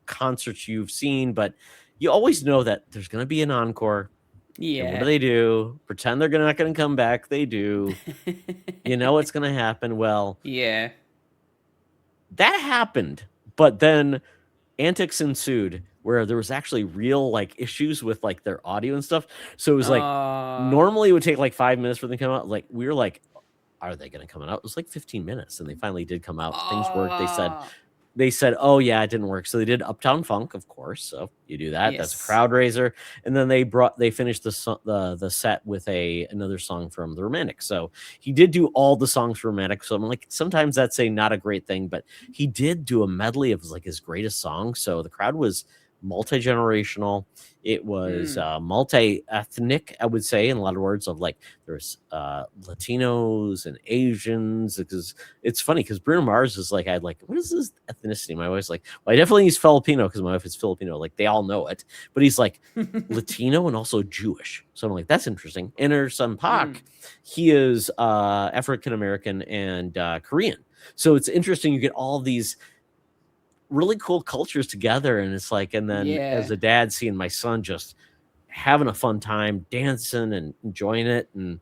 concerts you've seen, but you always know that there's going to be an encore. And what Yeah. do? Pretend they're not going to come back. They do. You know what's going to happen. Well, Yeah. that happened, but then antics ensued where there was actually real like issues with like their audio and stuff. So it was like Uh, normally it would take like 5 minutes for them to come out. Like we were like, are they going to come out? It was like 15 minutes, and they finally did come out. Things worked. uh, They said, oh yeah, it didn't work. So they did Uptown Funk, of course. So you do that. That's a yes. crowd raiser. And then they finished the set with another song from The Romantic. So he did do all the songs for Romantic. So I'm like, sometimes that's not a great thing, but he did do a medley of like his greatest songs. So the crowd was multi-generational. It was Mm. multi-ethnic, I would say, in a lot of words, of like there's Latinos and Asians. Because it's funny because Bruno Mars is like, I'd like, what is his ethnicity? My wife's like, well, I definitely use Filipino because my wife is Filipino. Like they all know it, but he's like Latino and also Jewish. So I'm like, that's interesting. And her son Pak, he is African American and Korean. So it's interesting. You get all these really cool cultures together, and it's like, and then as Yeah. a dad, seeing my son just having a fun time dancing and enjoying it, and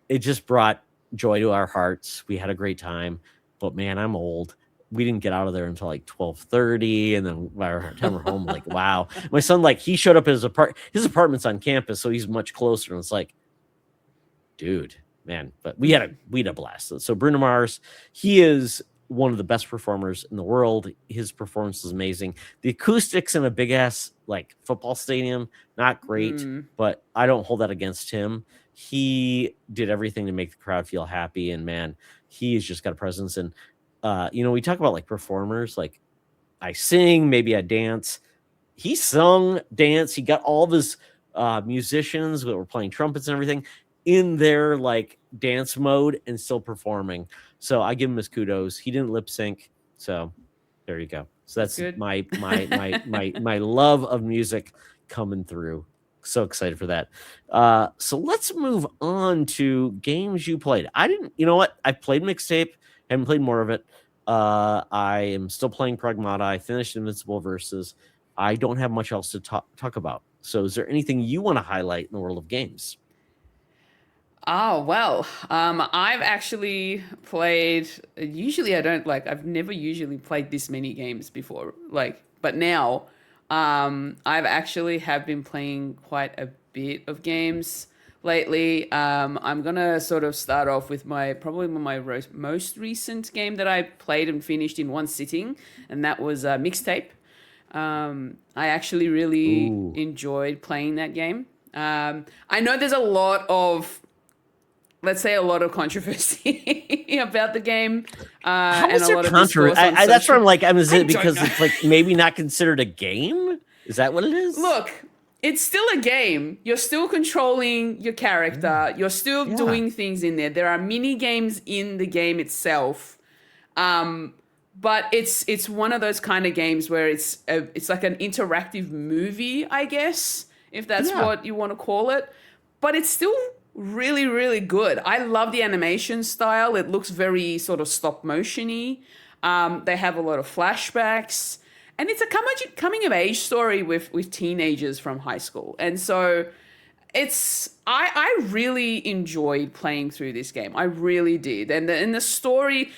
it just brought joy to our hearts. We had a great time, but man, I'm old. We didn't get out of there until like 12:30, and then by the time we're home, like wow. My son, like he showed up at his apartment's on campus, so he's much closer, and it's like, dude, man. But we had a blast. So Bruno Mars, he is one of the best performers in the world. His performance is amazing. The acoustics in a big ass like football stadium, not great, but I don't hold that against him. He did everything to make the crowd feel happy, and man, he's just got a presence. And we talk about like performers, like I sing, maybe I dance. He sung, dance. He got all of his musicians that were playing trumpets and everything in their like dance mode and still performing. So I give him his kudos. He didn't lip sync, so there you go. So that's Good. my love of music coming through. So excited for that. So let's move on to games you played. I didn't, you know what? I played Mixtape, haven't played more of it. I am still playing Pragmata. I finished Invincible Versus. I don't have much else to talk about. So is there anything you want to highlight in the world of games? Oh, well, I've actually played, usually I don't like, I've never usually played this many games before, like, but now, I've actually have been playing quite a bit of games lately. I'm gonna sort of start off with probably my most recent game that I played and finished in one sitting, and that was Mixtape. I actually really Ooh. enjoyed playing that game. I know there's a lot of, let's say, a lot of controversy about the game, How and is a there lot of discourse on that's where social. I'm like, is I it don't because know. it's like maybe not considered a game? Is that what it is? Look, it's still a game. You're still controlling your Yeah. character. You're still Yeah. doing things in there. There are mini games in the game itself. But it's one of those kind of games where it's like an interactive movie, I guess, if that's Yeah. what you want to call it. But it's still really, really good. I love the animation style. It looks very sort of stop motiony. They have a lot of flashbacks, and it's a coming of age story with teenagers from high school. And so I really enjoyed playing through this game. I really did. And the story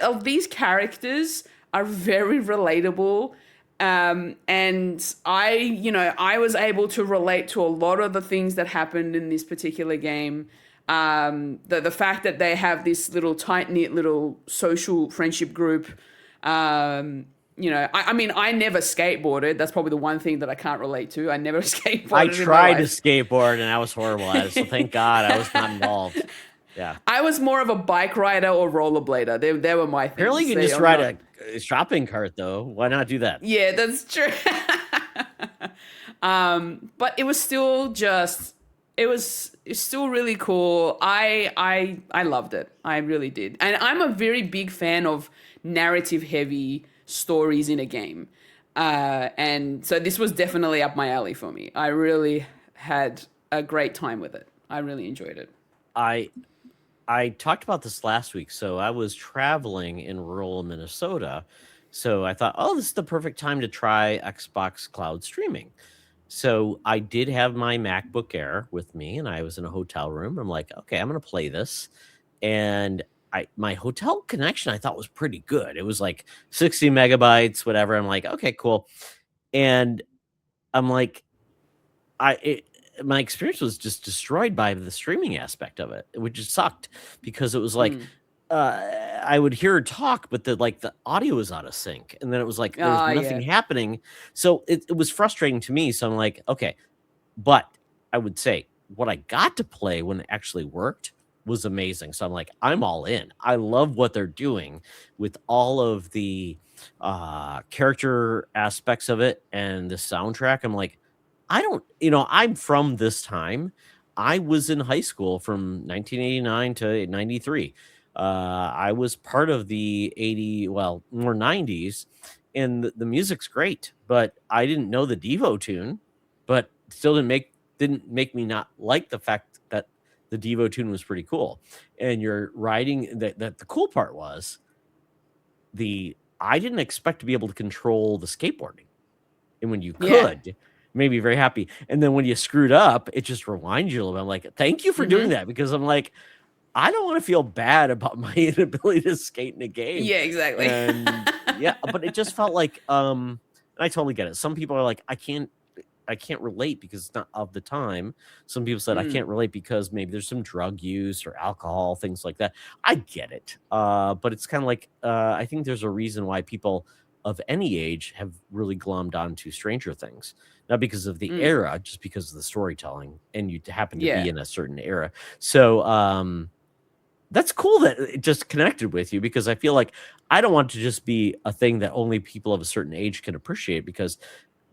of these characters are very relatable. And I was able to relate to a lot of the things that happened in this particular game. The fact that they have this little tight knit little social friendship group. I mean, I never skateboarded. That's probably the one thing that I can't relate to. I never I skateboarded in my tried to life. skateboard and I was horrible at it. So thank God I was not involved. Yeah. I was more of a bike rider or rollerblader. They were my Apparently things. you can They just are ride not. a shopping cart though. Why not do that? Yeah, that's true. But it was still just. It's still really cool. I loved it. I really did. And I'm a very big fan of narrative heavy stories in a game. And so this was definitely up my alley for me. I really had a great time with it. I really enjoyed it. I I talked about this last week. So I was traveling in rural Minnesota. So I thought, oh, this is the perfect time to try Xbox Cloud streaming. So I did have my MacBook Air with me, and I was in a hotel room. I'm like, okay, I'm gonna play this. And my hotel connection I thought was pretty good. It was like 60 megabytes, whatever. I'm like, okay, cool. And I'm like, my experience was just destroyed by the streaming aspect of it, which just sucked because it was like Mm. I would hear her talk, but the audio was out of sync, and then it was like there was Ah, nothing yeah. happening. So it was frustrating to me. So I'm like, okay, but I would say what I got to play when it actually worked was amazing. So I'm like, I'm all in. I love what they're doing with all of the character aspects of it and the soundtrack. I'm like, I don't, I'm from this time. I was in high school from 1989 to 93. I was part of the 80, well, more 90s, and the music's great, but I didn't know the Devo tune, but still didn't make me not like the fact that the Devo tune was pretty cool. And you're riding that the cool part was I didn't expect to be able to control the skateboarding. And when you Yeah. could, made me very happy. And then when you screwed up, it just reminds you a little bit. I'm like, thank you for doing that, because I'm like, I don't want to feel bad about my inability to skate in a game. Yeah, exactly. And yeah, but it just felt like and I totally get it. Some people are like, I can't relate because it's not of the time. Some people said I can't relate because maybe there's some drug use or alcohol, things like that. I get it. But it's kind of like I think there's a reason why people of any age have really glommed onto Stranger Things. Not because of the era, just because of the storytelling, and you happen to be in a certain era. So that's cool that it just connected with you, because I feel like I don't want it to just be a thing that only people of a certain age can appreciate, because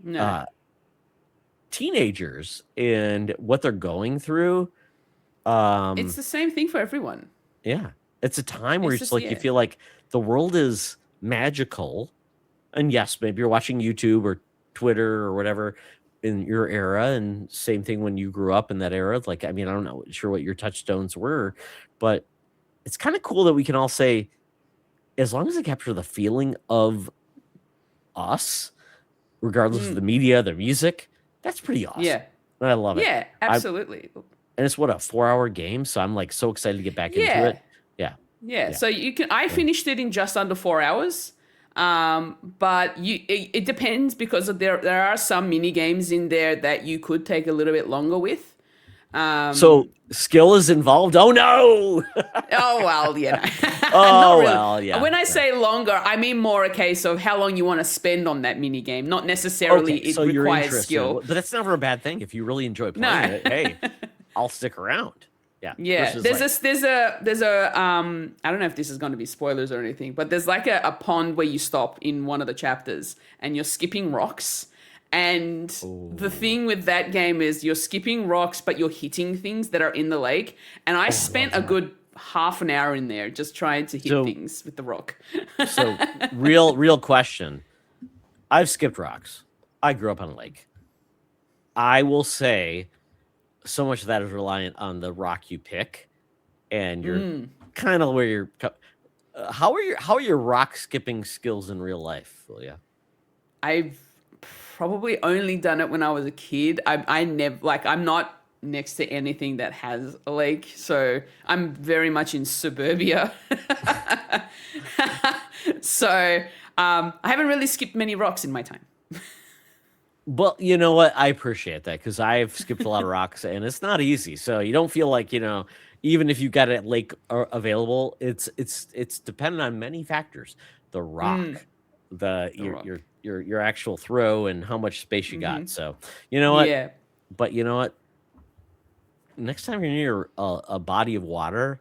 No. teenagers and what they're going through, It's the same thing for everyone. yeah, it's a time where It's it's just, like you feel like the world is magical. And yes, maybe you're watching YouTube or Twitter or whatever in your era, and same thing when you grew up in that era. Like, I mean, I don't know sure what your touchstones were, but it's kind of cool that we can all say, as long as they capture the feeling of us, regardless of the media, the music, that's pretty awesome. Yeah. And I love it. Yeah, absolutely. And it's what, a 4-hour game, so I'm like so excited to get back into Yeah. it. Yeah. Yeah. So I finished it in just under 4 hours. But it depends, because there are some mini games in there that you could take a little bit longer with. So skill is involved. Oh no. Oh, well, yeah. Oh, Not really. well, yeah. When I say longer, I mean more a case of how long you want to spend on that mini game, not necessarily Okay, so it you're requires interested, skill. but that's never a bad thing. If you really enjoy playing it, hey, I'll stick around. Yeah. Yeah, versus there's a I don't know if this is going to be spoilers or anything, but there's like a pond where you stop in one of the chapters and you're skipping rocks. And the thing with that game is you're skipping rocks, but you're hitting things that are in the lake. And I spent a good half an hour in there just trying to hit things with the rock. So real question. I've skipped rocks. I grew up on a lake. I will say so much of that is reliant on the rock you pick, and you're kind of where you're. How are your rock skipping skills in real life, Julia? I've probably only done it when I was a kid. I never, like, I'm not next to anything that has a lake, so I'm very much in suburbia. So I haven't really skipped many rocks in my time. Well, you know what? I appreciate that, because I've skipped a lot of rocks, and it's not easy. So you don't feel like, even if you got a lake available, it's dependent on many factors: the rock, your actual throw, and how much space you got. So you know what? Yeah. But you know what? Next time you're near a body of water,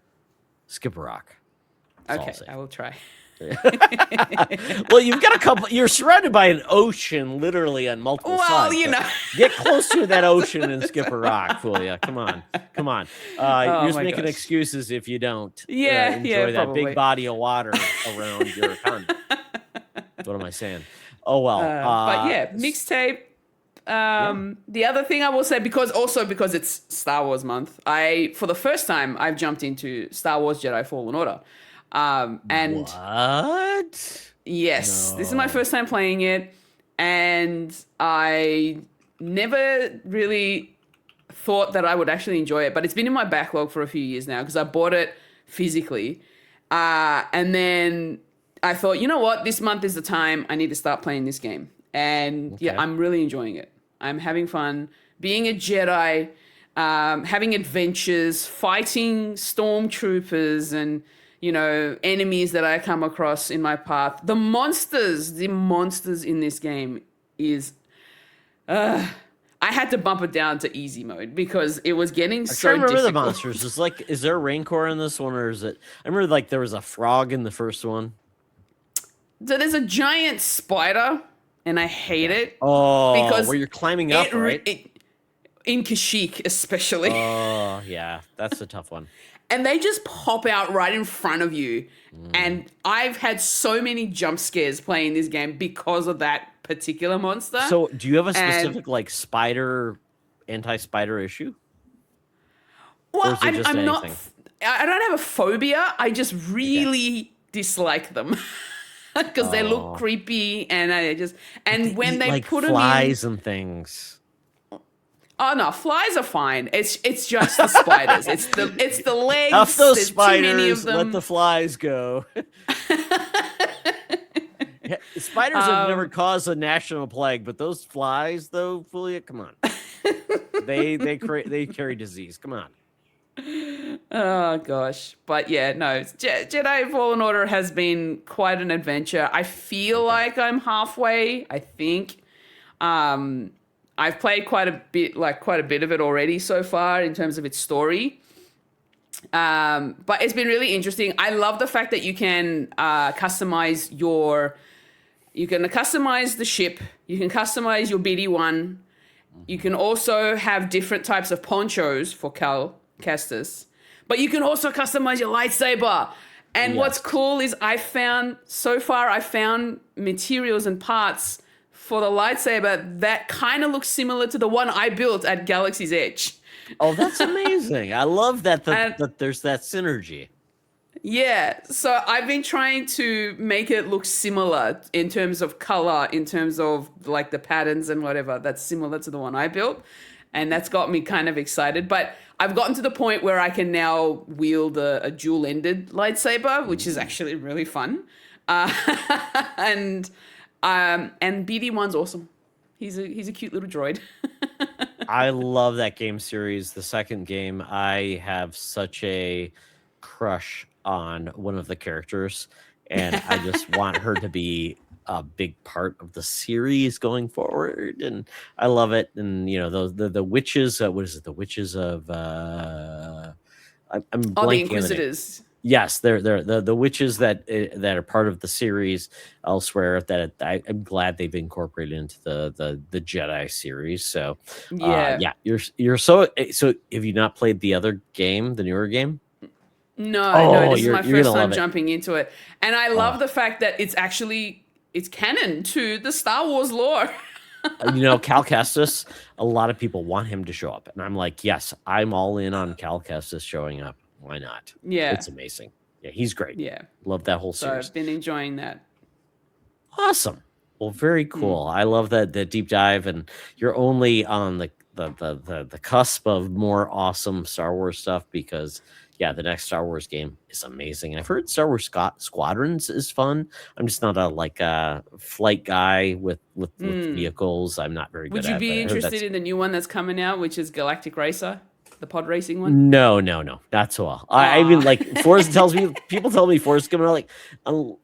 skip a rock. That's all I'll Okay, say. I will try. Well, you've got a couple. You're surrounded by an ocean, literally on multiple Well, sides. you so know. get close to that ocean and skip a rock, Fulia. Come on. You're just my making gosh. excuses if you don't Yeah, enjoy that probably. big body of water around your condo. What am I saying? Oh well. But yeah, mixtape. The other thing I will say, because it's Star Wars month, for the first time I've jumped into Star Wars Jedi Fallen Order. And what? yes, this is my first time playing it, and I never really thought that I would actually enjoy it, but it's been in my backlog for a few years now because I bought it physically. And then I thought, you know what, this month is the time I need to start playing this game. And yeah, I'm really enjoying it. I'm having fun being a Jedi, having adventures, fighting stormtroopers and, enemies that I come across in my path. The monsters in this game is, I I had to bump it down to easy mode because it was getting I'm so trying to remember the difficult. monsters. Is there a raincore in this one, or is it? I remember like there was a frog in the first one. So there's a giant spider, and I hate Okay. it Oh, where because you're climbing up, right? it in Kashyyyk especially. Oh, yeah, that's a tough one. And they just pop out right in front of you. And I've had so many jump scares playing this game because of that particular monster. So, do you have a And specific like anti-spider issue, or well, is it just I'm not. anything? I don't have a phobia. I just Okay. really dislike them because they look Oh, creepy, and they when eat they like put them in. flies and things. Oh no, flies are fine. It's just the spiders. It's the Off legs. those There's too many of spiders, let the them. flies go. Yeah, spiders have never caused a national plague, but those flies, though, Fulia, come on, they carry disease. Come on. Oh gosh, but yeah, no. Jedi Fallen Order has been quite an adventure. I feel Okay. like I'm halfway. I think. Um, I've played quite a bit of it already so far in terms of its story. But it's been really interesting. I love the fact that you can customize you can customize the ship. You can customize your BD1. You can also have different types of ponchos for Cal Kestis. But you can also customize your lightsaber. And what's Yes. cool is I found materials and parts for the lightsaber that kind of looks similar to the one I built at Galaxy's Edge. Oh, that's amazing. I love that And that there's that synergy. yeah, so I've been trying to make it look similar in terms of color, in terms of like the patterns and whatever that's similar to the one I built. And that's got me kind of excited. But I've gotten to the point where I can now wield a dual ended lightsaber, which is actually really fun. Uh, and and BD1's awesome. He's a cute little droid. I love that game series. The second game, I have such a crush on one of the characters, and I just want her to be a big part of the series going forward. And I love it. And you know, the witches. What is it? The witches of. I'm Oh, the blanking on the name. Inquisitors. Yes, they're the witches that are part of the series elsewhere. I'm glad they've incorporated into the Jedi series. So, Yeah. yeah, you're so. Have you not played the other game, the newer game? No, no, Oh, this is my you're first gonna time love it. jumping into it. And I Oh, love the fact that it's canon to the Star Wars lore. you know, Cal Kestis. A lot of people want him to show up, and I'm like, yes, I'm all in on Cal Kestis showing up. Why not? Yeah. It's amazing. Yeah, he's great. Yeah. Love that whole So series. I've been enjoying that. Awesome. Well, very Mm. cool. I love that deep dive, and you're only on the cusp of more awesome Star Wars stuff because yeah, the next Star Wars game is amazing. I've heard Star Wars Squadrons is fun. I'm just not a like a flight guy with Mm. vehicles. I'm not very Would good you at, but be I heard interested that's in the new one that's coming out, which is Galactic Racer, the pod racing one? no, not so well. I even Ah. like Forrest tells me people tell me Forrest coming out like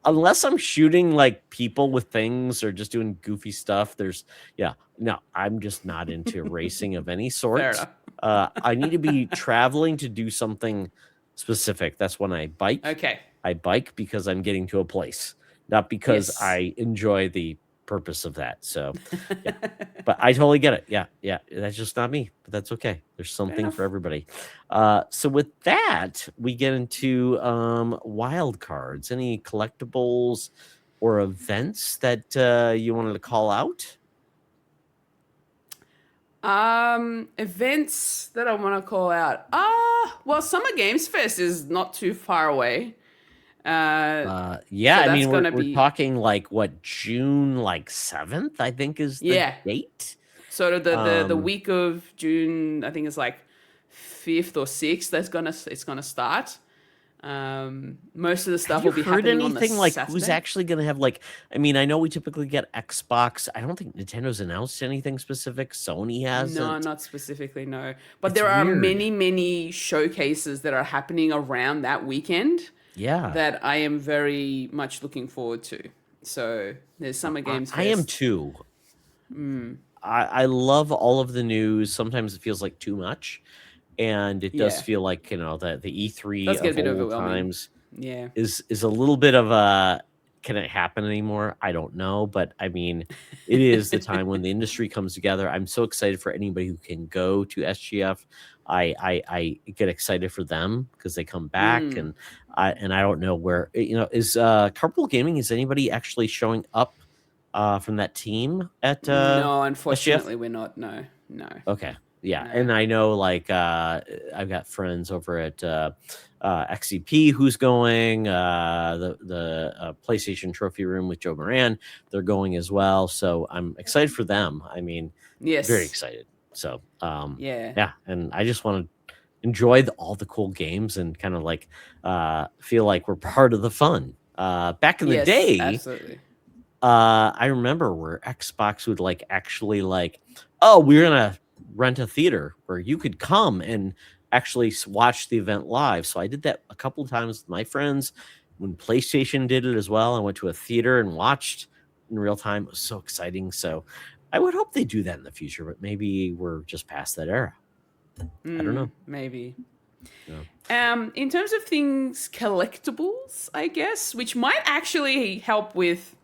unless I'm shooting like people with things or just doing goofy stuff. There's yeah, no, I'm just not into racing of any Fair sort. enough. I need to be traveling to do something specific. That's when I bike. Okay. I bike because I'm getting to a place, not because Yes. I enjoy the purpose of that. So, yeah, but I totally get it. Yeah, yeah, that's just not me, but that's okay. There's something enough. for everybody. So with that, we get into wild cards. Any collectibles or events that you wanted to call out? Events that I want to call out. Well, Summer Games Fest is not too far away. Yeah, So I that's mean gonna we're be talking like what June like 7th, I think is the yeah. date. Sort of the Um, week of June. I think it's like 5th or 6th. It's gonna start. Most of the have stuff you will be heard happening on the anything like who's Saturday. actually gonna have like I mean, I know we typically get Xbox. I don't think Nintendo's announced anything specific. Sony No, hasn't. not specifically, no. But It's there are weird. many, many showcases that are happening around that weekend Yeah. that I am very much looking forward to. So there's Summer Games I am Fest. too. I love all of the news. Sometimes it feels like too much, and it does Yeah, feel like the E3 does get a of bit old overwhelming. times Yeah. is a little bit of a can it happen anymore? I don't know, but I mean, it is the time when the industry comes together. I'm so excited for anybody who can go to SGF. I get excited for them because they come back, Mm. and I don't know where is Carpool Gaming. Is anybody actually showing up from that team at No, SGF? unfortunately, we're not. No, no, Okay. Yeah. no. And I know I've got friends over at XCP who's going, the PlayStation Trophy Room with Joe Moran, they're going as well. So I'm excited for them. I mean, very Yes. excited. So Yeah. yeah, and I just want to enjoy all the cool games and kind of feel like we're part of the fun. Back in the Yes, day, absolutely. I remember where Xbox would actually oh, we're gonna rent a theater where you could come and actually watch the event live. So I did that a couple of times with my friends. When PlayStation did it as well, I went to a theater and watched in real time. It was so exciting. So I would hope they do that in the future, but maybe we're just past that era. I don't know. Maybe. Yeah. In terms of things collectibles, I guess, which might actually help with,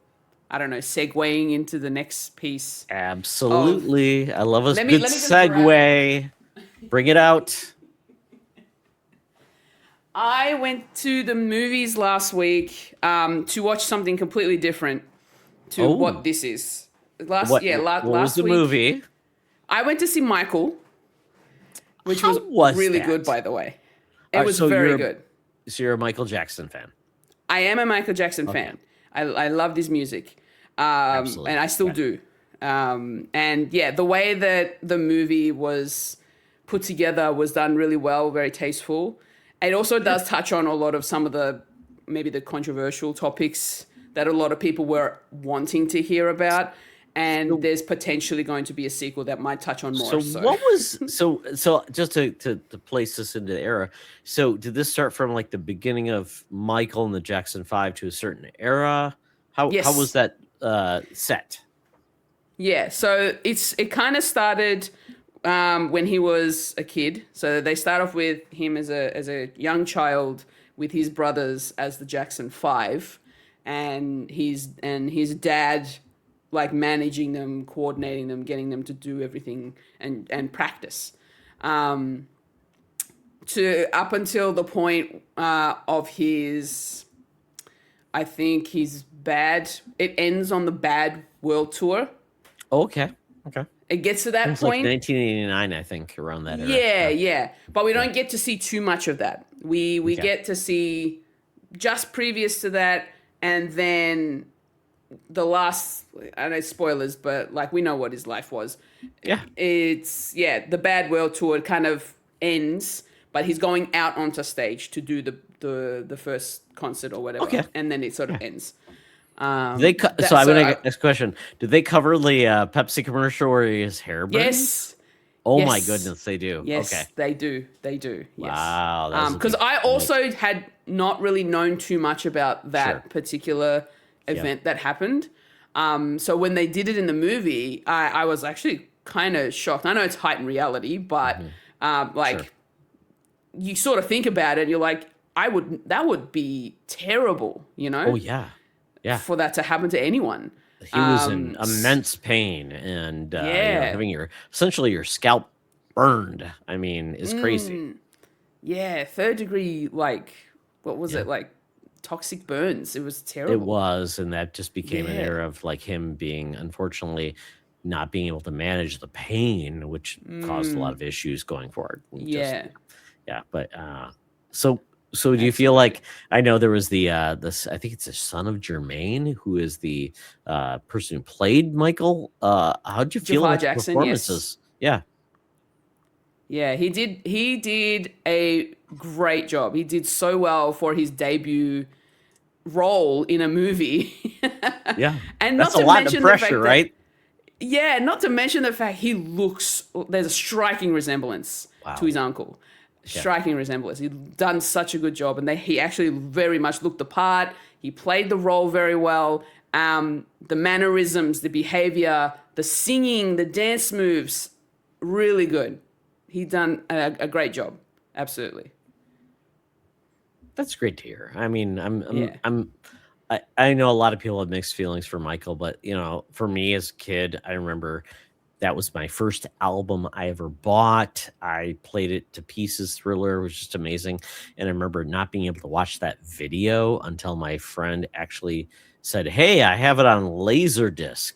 I don't know, segueing into the next piece of. Absolutely. I love a Let me good let me just grab. segue. Bring it out. I went to the movies last week to watch something completely different to what Oh, this is. what was Last the week movie? I went to see Michael, which was How was really good, that? by the way. It was So very good. you're a Michael Jackson fan. I am a Michael Jackson Okay, fan. I love his music, and absolutely. I still Okay. do. And yeah, the way that the movie was put together was done really well, very tasteful. It also Sure. does touch on a lot of some of the maybe the controversial topics that a lot of people were wanting to hear about. And So, there's potentially going to be a sequel that might touch on more. So what was just to place this into the era. So did this start from the beginning of Michael and the Jackson 5 to a certain era? How was yes, that set? yeah. So it kind of started when he was a kid. So they start off with him as a young child with his brothers as the Jackson Five, and his dad like managing them, coordinating them, getting them to do everything and practice. To up until the point of his, I think his bad. It ends on the Bad World Tour. Okay. Okay. It gets to that It's like point. 1989, I think, around that era. Yeah, Yeah. yeah. But we Yeah. don't get to see too much of that. We Okay. get to see just previous to that, and then the last, I know spoilers, but like we know what his life was. Yeah. It's yeah, the Bad World Tour kind of ends, but he's going out onto stage to do the first concert or whatever, Okay. and then it sort of Yeah. ends. So That I'm so gonna I, next question. Did they cover the Pepsi commercial where his hair burns? yes, Oh my yes, goodness, they do. Okay. yes, they do, they do, yes. Wow, that was a Because big I night. also had not really known too much about Sure. that particular Yep. event that happened. So when they did it in the movie, I was actually kind of shocked. I know it's heightened reality, but Sure. like you sort of think about it, you're like, that would be terrible, Oh yeah. Yeah. for that to happen to anyone. He was in S- immense pain and yeah, having essentially your scalp burned. I mean, is crazy. yeah, third degree, like, what was Yeah. it, like toxic burns? It was It terrible. was, and that just became an Yeah. era of him being unfortunately not being able to manage the pain, which caused a lot of issues going forward. And just Yeah, yeah, but so do you feel absolutely. like I know there was this I think it's the son of Jermaine who is the person who played Michael. How'd you feel Jafar about the Jackson, yes. performances? Yeah. Yeah, he did a great job. He did so well for his debut role in a movie. Yeah. And not That's a to lot of mention the pressure, fact that right? yeah, not to mention the fact he looks there's a striking resemblance to Wow. his uncle. Okay. Striking resemblance. He'd done such a good job and he actually very much looked the part. He played the role very well. The mannerisms, the behavior, the singing, the dance moves, really good. He done a great job. Absolutely. That's great to hear. I mean, Yeah. I know a lot of people have mixed feelings for Michael, but for me as a kid, I remember that was my first album I ever bought. I played it to pieces. Thriller was just amazing. And I remember not being able to watch that video until my friend actually said, "Hey, I have it on Laserdisc.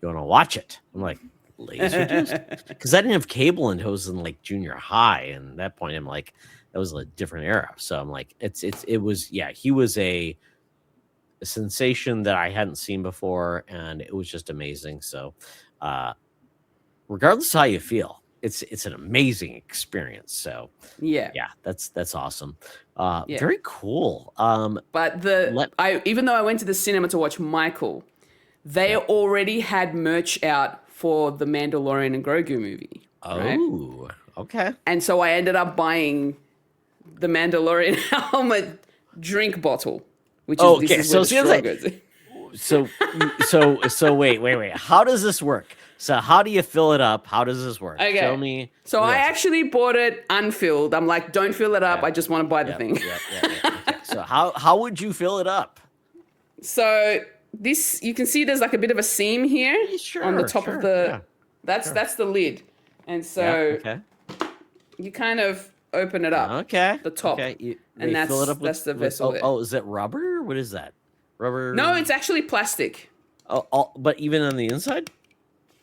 You want to watch it?" I'm like, Laserdisc? Because I didn't have cable until I was in like junior high. And at that point, I'm like, that was a different era. So I'm like, he was a sensation that I hadn't seen before, and it was just amazing. So regardless of how you feel, it's an amazing experience. So Yeah. that's awesome. Yeah. Very cool. But even though I went to the cinema to watch Michael, they already had merch out for the Mandalorian and Grogu movie. Right? Oh, okay. And so I ended up buying the Mandalorian helmet drink bottle, which is Okay, this is where the straw goes in. So wait. How does this work? So how do you fill it up? How does this work? Okay. Show me. So I actually bought it unfilled. I'm like, don't fill it up. I just want to buy the thing. Okay. So how would you fill it up? So this, you can see there's like a bit of a seam here on the top of the. That's the lid, and so you kind of open it up. Okay. The top. Okay. And that's the vessel. Oh, is that rubber? What is that? Rubber? No, it's actually plastic. Oh, but even on the inside?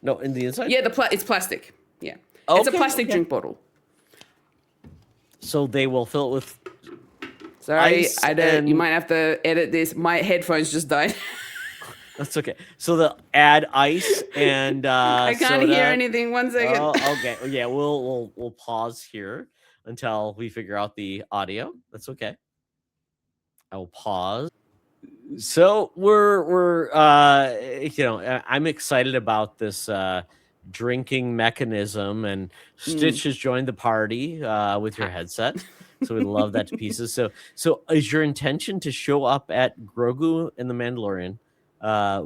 No, in the inside? Yeah, it's plastic. Yeah. Okay, it's a plastic drink bottle. So they will fill it with Sorry, ice you might have to edit this. My headphones just died. That's okay. So they'll add ice and I can't soda. hear anything. 1 second. Oh, okay. Yeah, we'll pause here until we figure out the audio. That's okay. I will pause. So I'm excited about this drinking mechanism, and Stitch has joined the party with your headset. So we love that to pieces. So is your intention to show up at Grogu and the Mandalorian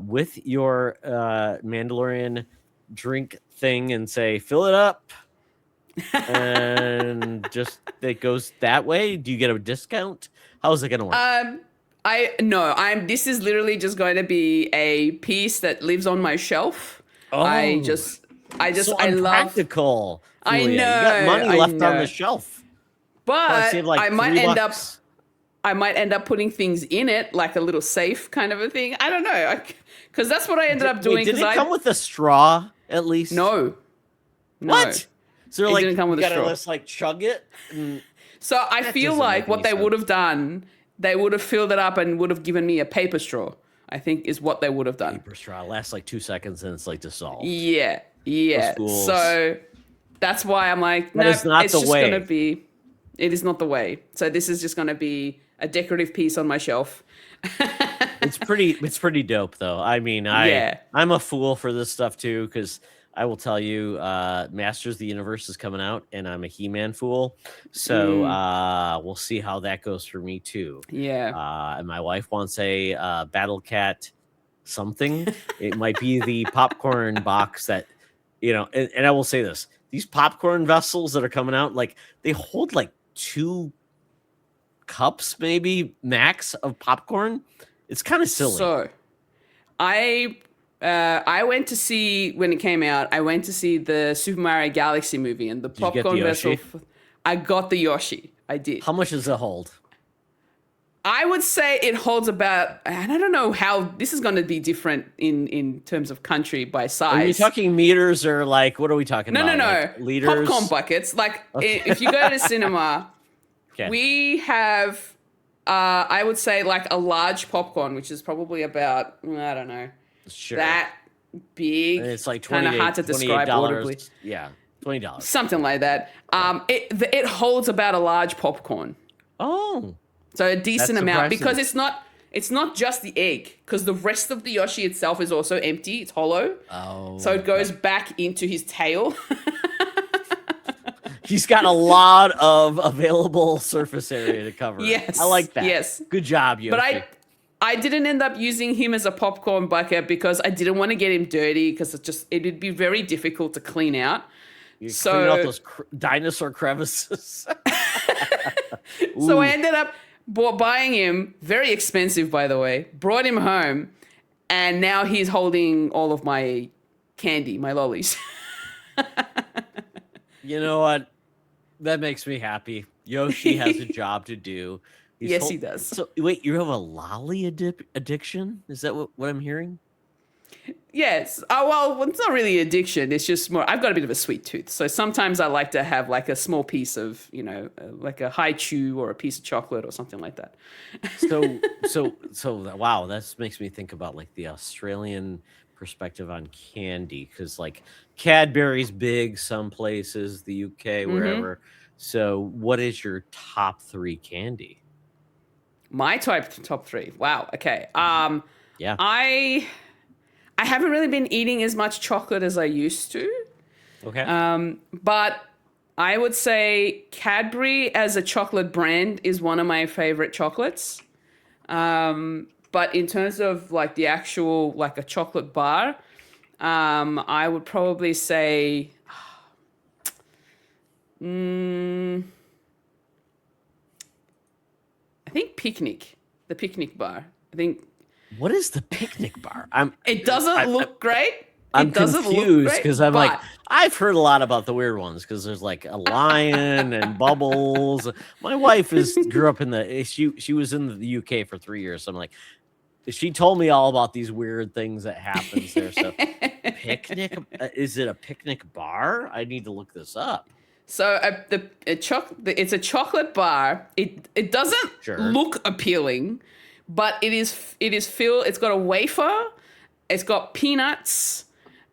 with your Mandalorian drink thing and say, fill it up? And just it goes that way? Do you get a discount? How is it going to work? This is literally just going to be a piece that lives on my shelf. Oh, I love practical. I know. You got money left on the shelf. But like I might $3. I might end up putting things in it, like a little safe kind of a thing. I don't know, because that's what I ended up doing. Did it come with a straw at least? No. What? So it didn't come with a straw. Let's like chug it. So I feel like what they would have done, they would have filled it up and would have given me a paper straw. I think is what they would have done. Paper straw lasts like 2 seconds and it's like dissolved. Yeah. So that's why I'm like, no, it's just gonna be. It is not the way. So this is just gonna be a decorative piece on my shelf. It's pretty dope though. I mean, I'm a fool for this stuff too, because I will tell you, Masters of the Universe is coming out, and I'm a He-Man fool. So we'll see how that goes for me too. Yeah. And my wife wants a Battle Cat something. It might be the popcorn box that, and I will say this: these popcorn vessels that are coming out, like they hold like 2 cups, maybe max of popcorn. It's kind of silly. So, I went to see when it came out. I went to see the Super Mario Galaxy movie, and the popcorn vessel. I got the Yoshi. I did. How much does it hold? I would say it holds about, and I don't know how this is going to be different in terms of country by size. Are you talking meters or like, what are we talking about? No. Like liters? Popcorn buckets. Like if you go to cinema, we have, I would say like a large popcorn, which is probably about, I don't know, that big. And it's like kind of hard to describe audibly. Yeah, $20. Something like that. It holds about a large popcorn. Oh. So a decent amount, because it's not just the egg, because the rest of the Yoshi itself is also empty. It's hollow. Oh. So it goes back into his tail. He's got a lot of available surface area to cover. Yes. I like that. Yes. Good job, Yoshi. I didn't end up using him as a popcorn bucket because I didn't want to get him dirty because it'd be very difficult to clean out. You clean out So those dinosaur crevices. so I Ooh. ended up buying him, very expensive by the way, brought him home, and now he's holding all of my candy, my lollies. You know what? That makes me happy. Yoshi has a job to do. Yes, he does. So wait, you have a lolly addiction? Is that what I'm hearing? Yes. Oh, well, it's not really addiction. It's just more, I've got a bit of a sweet tooth. So sometimes I like to have like a small piece of, like a high chew or a piece of chocolate or something like that. So wow, that makes me think about like the Australian perspective on candy, because like Cadbury's big some places, the UK, wherever. So what is your top 3 candy? My top 3. Wow. Okay. Yeah. I haven't really been eating as much chocolate as I used to. Okay. But I would say Cadbury as a chocolate brand is one of my favorite chocolates. But in terms of like the actual, like a chocolate bar, I would probably say, I think the picnic bar. I think What is the picnic bar? it doesn't look great. I'm It doesn't look confused great, because I'm like, but I've heard a lot about the weird ones because there's like a lion and bubbles. My wife grew up she was in the UK for 3 years. So I'm like, she told me all about these weird things that happens there. So picnic, is it a picnic bar? I need to look this up. So it's a chocolate bar. It doesn't Sure. look appealing, but it is filled. It's got a wafer, it's got peanuts,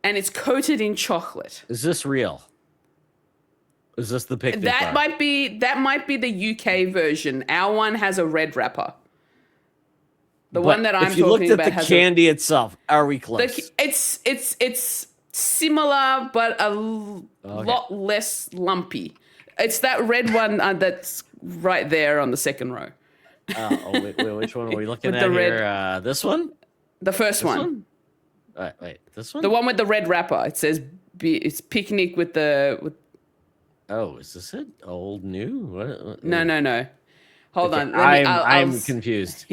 and it's coated in chocolate. Is this real? Is this the picnic That bar? might be the UK version. Our one has a red wrapper. The But one that I'm if you looked talking at about the has candy itself, are we close? it's similar, but a lot less lumpy. It's that red one that's right there on the second row. Wait, which one are we looking With at the red- here? This one? The first This one. Wait, this one? The one with the red wrapper. It says it's picnic with the. Oh, is this it? Old, new? What? No. Hold Okay, on. I'm confused.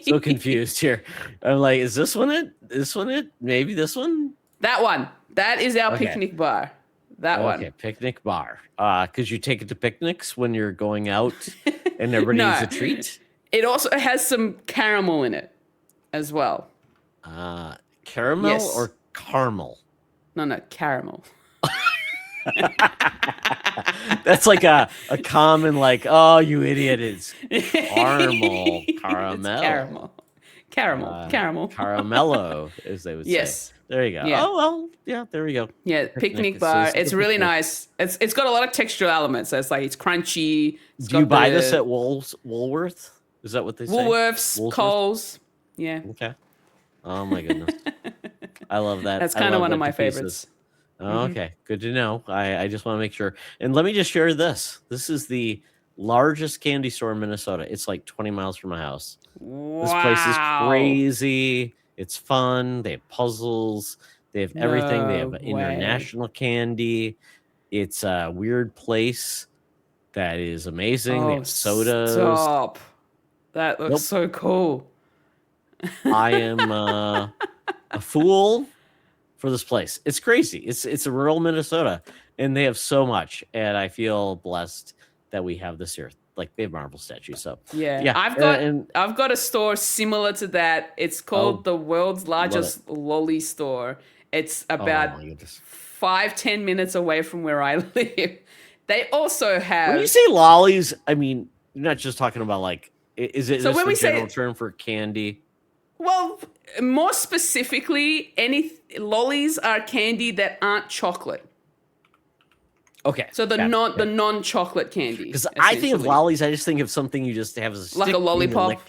So confused here. I'm like, is this one it? This one it? Maybe this one? That one. That is our Okay. picnic bar. That Okay, one. picnic bar. Because you take it to picnics when you're going out and everybody No. needs a treat? It also has some caramel in it as well. Caramel Yes. or caramel? No, caramel. That's like a common, like, oh, you idiot, it's caramel. Caramel. It's caramel. Caramello, as they would say. Yes. There you go. Yeah. Oh, well, yeah, there we go. Yeah, picnic It's bar. just It's a really picnic. nice. It's got a lot of textural elements. So it's like it's crunchy. It's Do you got buy the this at Woolworth? Is that what they say? Woolworths, Coles? Yeah. Okay. Oh my goodness. I love that. That's I kind of love one of that my to pieces. favorites. Oh, okay. Good to know. I just want to make sure. And let me just share this. This is the largest candy store in Minnesota. It's like 20 miles from my house. This place is Wow. crazy. It's fun. They have puzzles. They have everything. They have No way. international candy. It's a weird place that is amazing. They Oh, have sodas. stop. That looks Nope. so cool. I am a fool for this place. It's crazy. It's a rural Minnesota, and they have so much. And I feel blessed that we have this here. Like they have marble statues. So Yeah. I've got a store similar to that. It's called the world's largest lolly store. It's about oh my goodness. 5-10 minutes away from where I live. They also have. When you say lollies, I mean you're not just talking about like is it So just when a we say- general term for candy? Well, more specifically, any lollies are candy that aren't chocolate. Okay. So the non-chocolate candy. because I think of essentially. lollies, I just think of something you just have as a Like stick a and you lollipop? lick.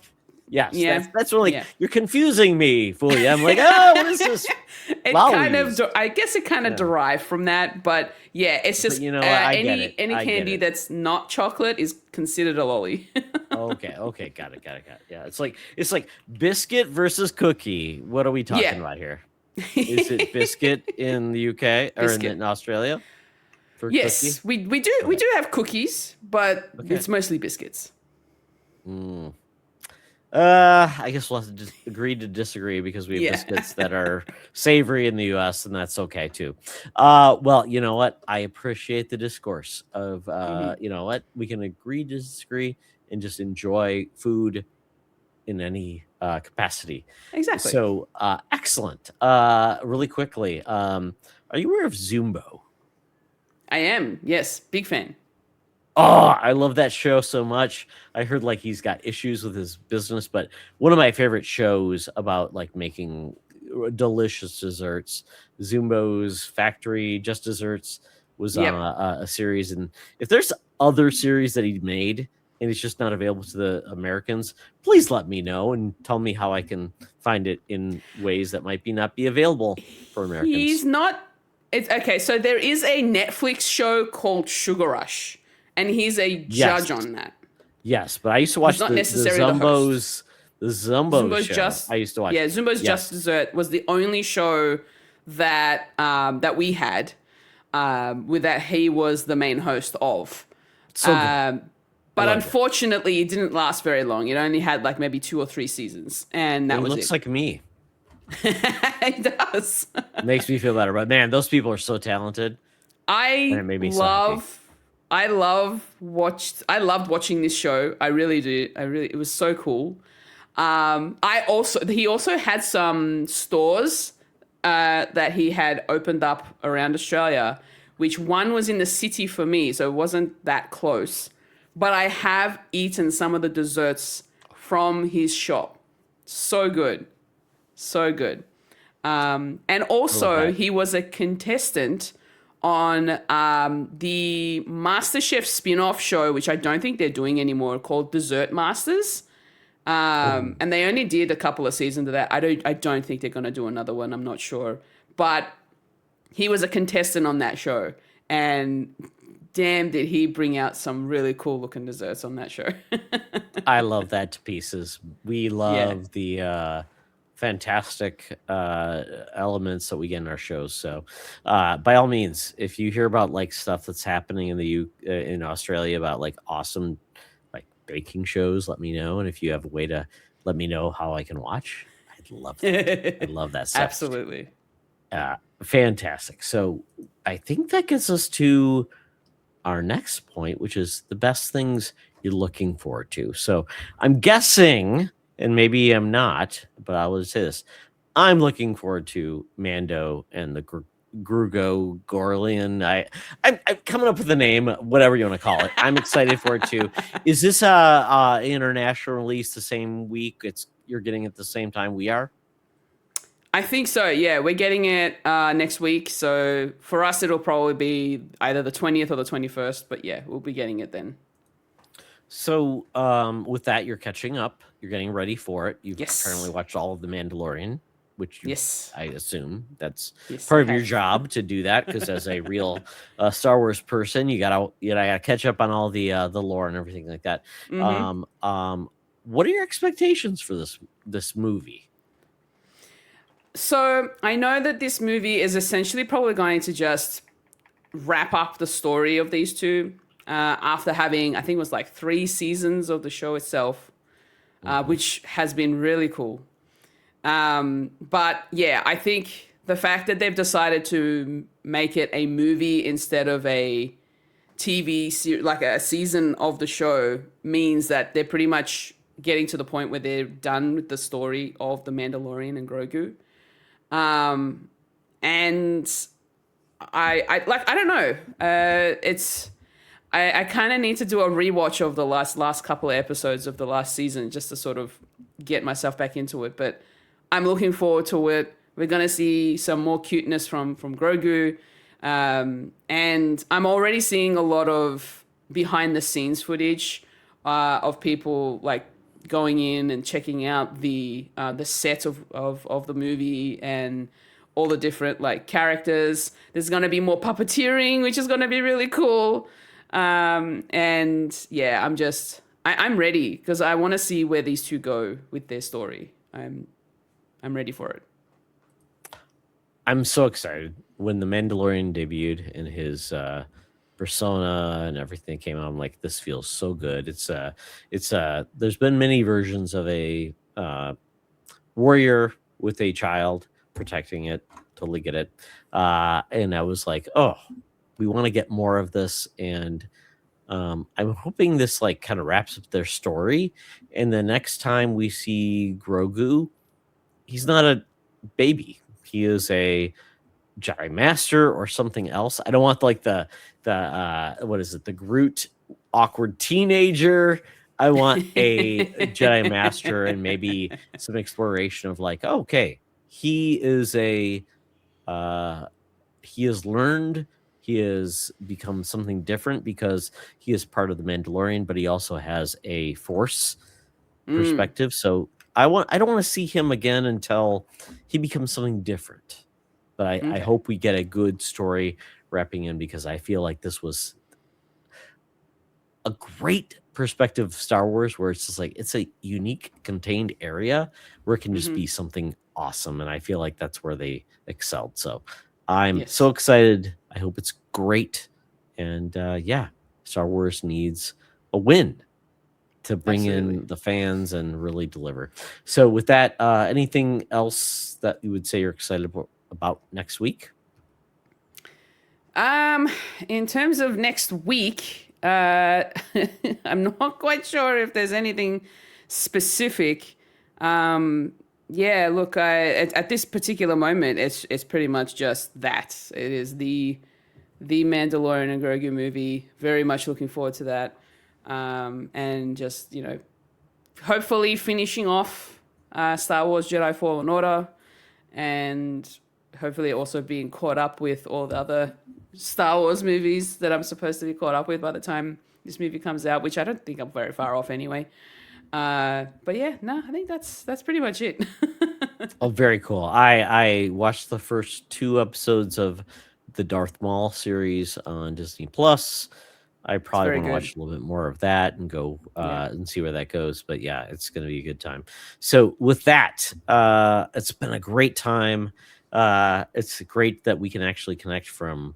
Yes, Yeah, that's really yeah. you're confusing me, Fully. I'm like, oh, what is this? It kind of, Lollies. I guess it kind of Yeah. derived from that, but yeah, it's But just you know what? I get it. any I get candy it. that's not chocolate is considered a lolly. Okay, okay, got it. Yeah, it's like biscuit versus cookie. What are we Yeah. talking about here? Is it biscuit in the UK or in Biscuit. Australia for cookie? Yes, we Okay, do have cookies, but okay. it's mostly biscuits. Mm. I guess we'll have to just agree to disagree because we have Yeah. biscuits that are savory in the US, and that's okay too. Well, you know what? I appreciate the discourse of, Hmm. you know what? We can agree to disagree and just enjoy food in any capacity. Exactly. So, excellent. Really quickly, are you aware of Zumbo? I am. Yes, big fan. Oh, I love that show so much. I heard like he's got issues with his business, but one of my favorite shows about like making delicious desserts, Zumbo's Factory Just Desserts was on Yep. a series. And if there's other series that he made and it's just not available to the Americans, please let me know and tell me how I can find it in ways that might be not be available for He's Americans. not. It's okay. So there is a Netflix show called Sugar Rush, and he's a judge Yes. on that. Yes, but I used to He's watch not necessarily the host. The Zumbo Zumbo's show. just I used to watch. yeah, Zumbo's Just Yes. Dessert was the only show that that we had with that he was the main host of. So good. Um, I but loved it. unfortunately, it didn't last very long. It only had like maybe 2 or 3 seasons, and He that was looks it. like me. It does. Makes me feel better. But man, those people are so talented. And it I made me so happy. love I loved watching this show. I really do. It was so cool. He also had some stores that he had opened up around Australia, which one was in the city for me, so it wasn't that close. But I have eaten some of the desserts from his shop. So good. So good. And I love also, that. he was a contestant on the MasterChef spin off show, which I don't think they're doing anymore, called Dessert Masters. Oh, And they only did a couple of seasons of that. I don't think they're going to do another one. I'm not sure. But he was a contestant on that show. And damn, did he bring out some really cool looking desserts on that show. I love that to pieces. We Yeah. love the fantastic elements that we get in our shows. So, by all means, if you hear about like stuff that's happening in the in Australia about like awesome like baking shows, let me know. And if you have a way to let me know how I can watch, I'd love that. I love that stuff. Absolutely. Fantastic. So, I think that gets us to our next point, which is the best things you're looking forward to. So I'm guessing, and maybe I'm not, but I will say this: I'm looking forward to Mando and the Grugo Gorlian. I'm coming up with a name, whatever you want to call it. I'm excited for it too. Is this a international release the same week? You're getting it the same time we are. I think so. Yeah, we're getting it next week. So for us, it'll probably be either the 20th or the 21st. But yeah, we'll be getting it then. So, with that, you're catching up. You're getting ready for it. You've apparently Yes. watched all of The Mandalorian, which Yes. I assume that's Yes, I part of your have. job to do that. Because as a real Star Wars person, you gotta catch up on all the lore and everything like that. Mm-hmm. What are your expectations for this movie? So I know that this movie is essentially probably going to just wrap up the story of these two after having, I think it was like 3 seasons of the show itself, Mhm. which has been really cool. But yeah, I think the fact that they've decided to make it a movie instead of a TV series, like a season of the show, means that they're pretty much getting to the point where they're done with the story of the Mandalorian and Grogu. Um, and I don't know. I kind of need to do a rewatch of the last couple of episodes of the last season just to sort of get myself back into it. But I'm looking forward to it. We're gonna see some more cuteness from Grogu, and I'm already seeing a lot of behind the scenes footage of people like going in and checking out the set of the movie and all the different like characters. There's going to be more puppeteering, which is going to be really cool. And yeah, I'm ready because I want to see where these two go with their story. I'm ready for it. I'm so excited when the Mandalorian debuted and his persona and everything came out. I'm like, this feels so good. There's been many versions of a warrior with a child protecting it. Totally get it. And I was like, oh, we want to get more of this. And I'm hoping this like kind of wraps up their story. And the next time we see Grogu, he's not a baby. He is a Jedi Master or something else. I don't want like the what is it? The Groot awkward teenager. I want a Jedi Master and maybe some exploration of like, oh, okay, he is he has learned, he has become something different because he is part of the Mandalorian, but he also has a Force perspective. So I don't want to see him again until he becomes something different. But I hope we get a good story wrapping in because I feel like this was a great perspective of Star Wars where it's just like it's a unique contained area where it can just be something awesome. And I feel like that's where they excelled. So I'm so excited. I hope it's great. And yeah, Star Wars needs a win to bring in the fans and really deliver. So with that, anything else that you would say you're excited about next week? In terms of next week, I'm not quite sure if there's anything specific. Yeah, look, at this particular moment, it's pretty much just that. It is the Mandalorian and Grogu movie. Very much looking forward to that. And just, hopefully finishing off Star Wars Jedi Fallen Order and hopefully also being caught up with all the other Star Wars movies that I'm supposed to be caught up with by the time this movie comes out, which I don't think I'm very far off anyway. But yeah, no, I think that's pretty much it. Oh, very cool. I watched the first 2 episodes of the Darth Maul series on Disney Plus. I probably want to watch a little bit more of that and go and see where that goes. But yeah, it's going to be a good time. So with that, it's been a great time. It's great that we can actually connect from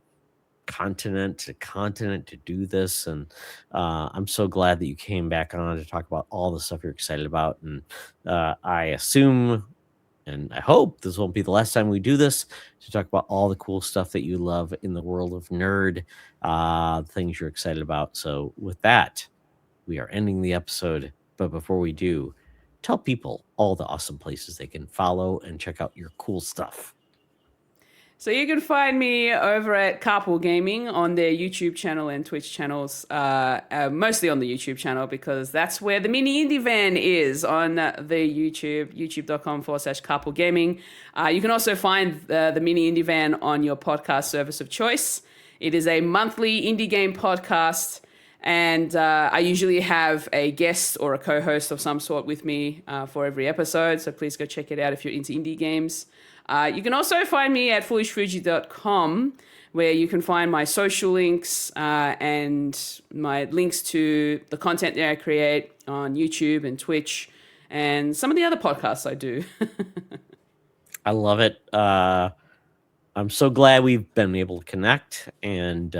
continent to continent to do this. And I'm so glad that you came back on to talk about all the stuff you're excited about. And I assume and I hope this won't be the last time we do this to talk about all the cool stuff that you love in the world of nerd, things you're excited about. So with that, we are ending the episode. But before we do, tell people all the awesome places they can follow and check out your cool stuff. So you can find me over at Carpool Gaming on their YouTube channel and Twitch channels, mostly on the YouTube channel because that's where the mini indie van is on the YouTube, youtube.com/Carpool Gaming. You can also find the mini indie van on your podcast service of choice. It is a monthly indie game podcast, and I usually have a guest or a co-host of some sort with me for every episode, so please go check it out if you're into indie games. You can also find me at fulishfuji.com, where you can find my social links and my links to the content that I create on YouTube and Twitch and some of the other podcasts I do. I love it. I'm so glad we've been able to connect. And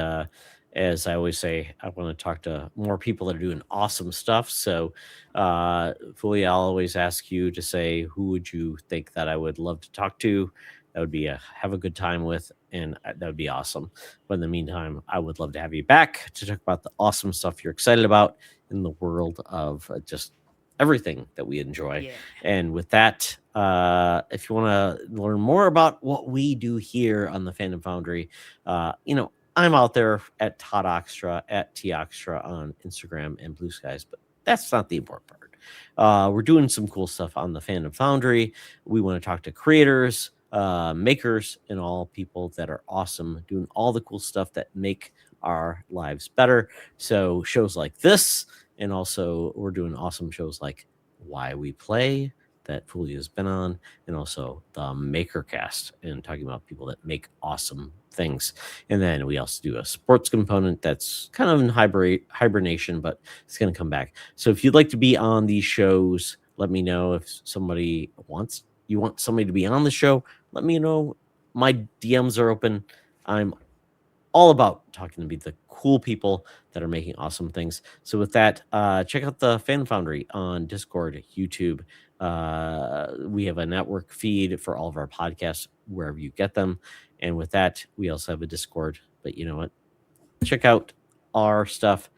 as I always say, I want to talk to more people that are doing awesome stuff. So, Fully, I'll always ask you to say, who would you think that I would love to talk to? That would be have a good time with, and that would be awesome. But in the meantime, I would love to have you back to talk about the awesome stuff you're excited about in the world of just everything that we enjoy. Yeah. And with that, if you want to learn more about what we do here on the Fandom Foundry, I'm out there at Todd Oxtra, at T Oxtra on Instagram and BlueSky, but that's not the important part. We're doing some cool stuff on the Fandom Foundry. We want to talk to creators, makers, and all people that are awesome, doing all the cool stuff that make our lives better. So shows like this, and also we're doing awesome shows like Why We Play that Fulia has been on, and also the MakerCast, and talking about people that make awesome things. And then we also do a sports component that's kind of in hibernation, but it's going to come back. So if you'd like to be on these shows, let me know. If somebody want somebody to be on the show, let me know. My DMs are open. I'm all about talking to the cool people that are making awesome things. So with that, check out the Fan Foundry on Discord, YouTube. We have a network feed for all of our podcasts wherever you get them. And with that, we also have a Discord. But you know what? Check out our stuff.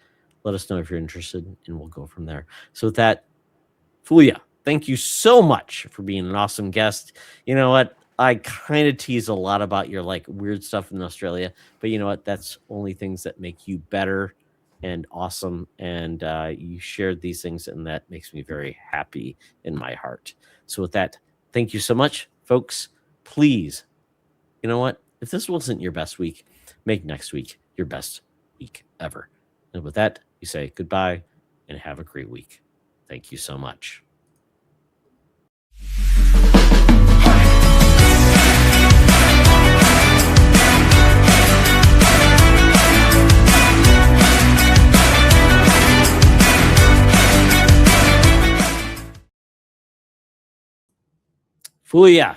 Let us know if you're interested, and we'll go from there. So with that, Fulia, thank you so much for being an awesome guest. You know what? I kind of tease a lot about your like weird stuff in Australia, but you know what? That's only things that make you better and awesome. And you shared these things, and that makes me very happy in my heart. So with that, thank you so much, folks. Please, you know what? If this wasn't your best week, make next week your best week ever. And with that, we say goodbye and have a great week. Thank you so much. Fulia.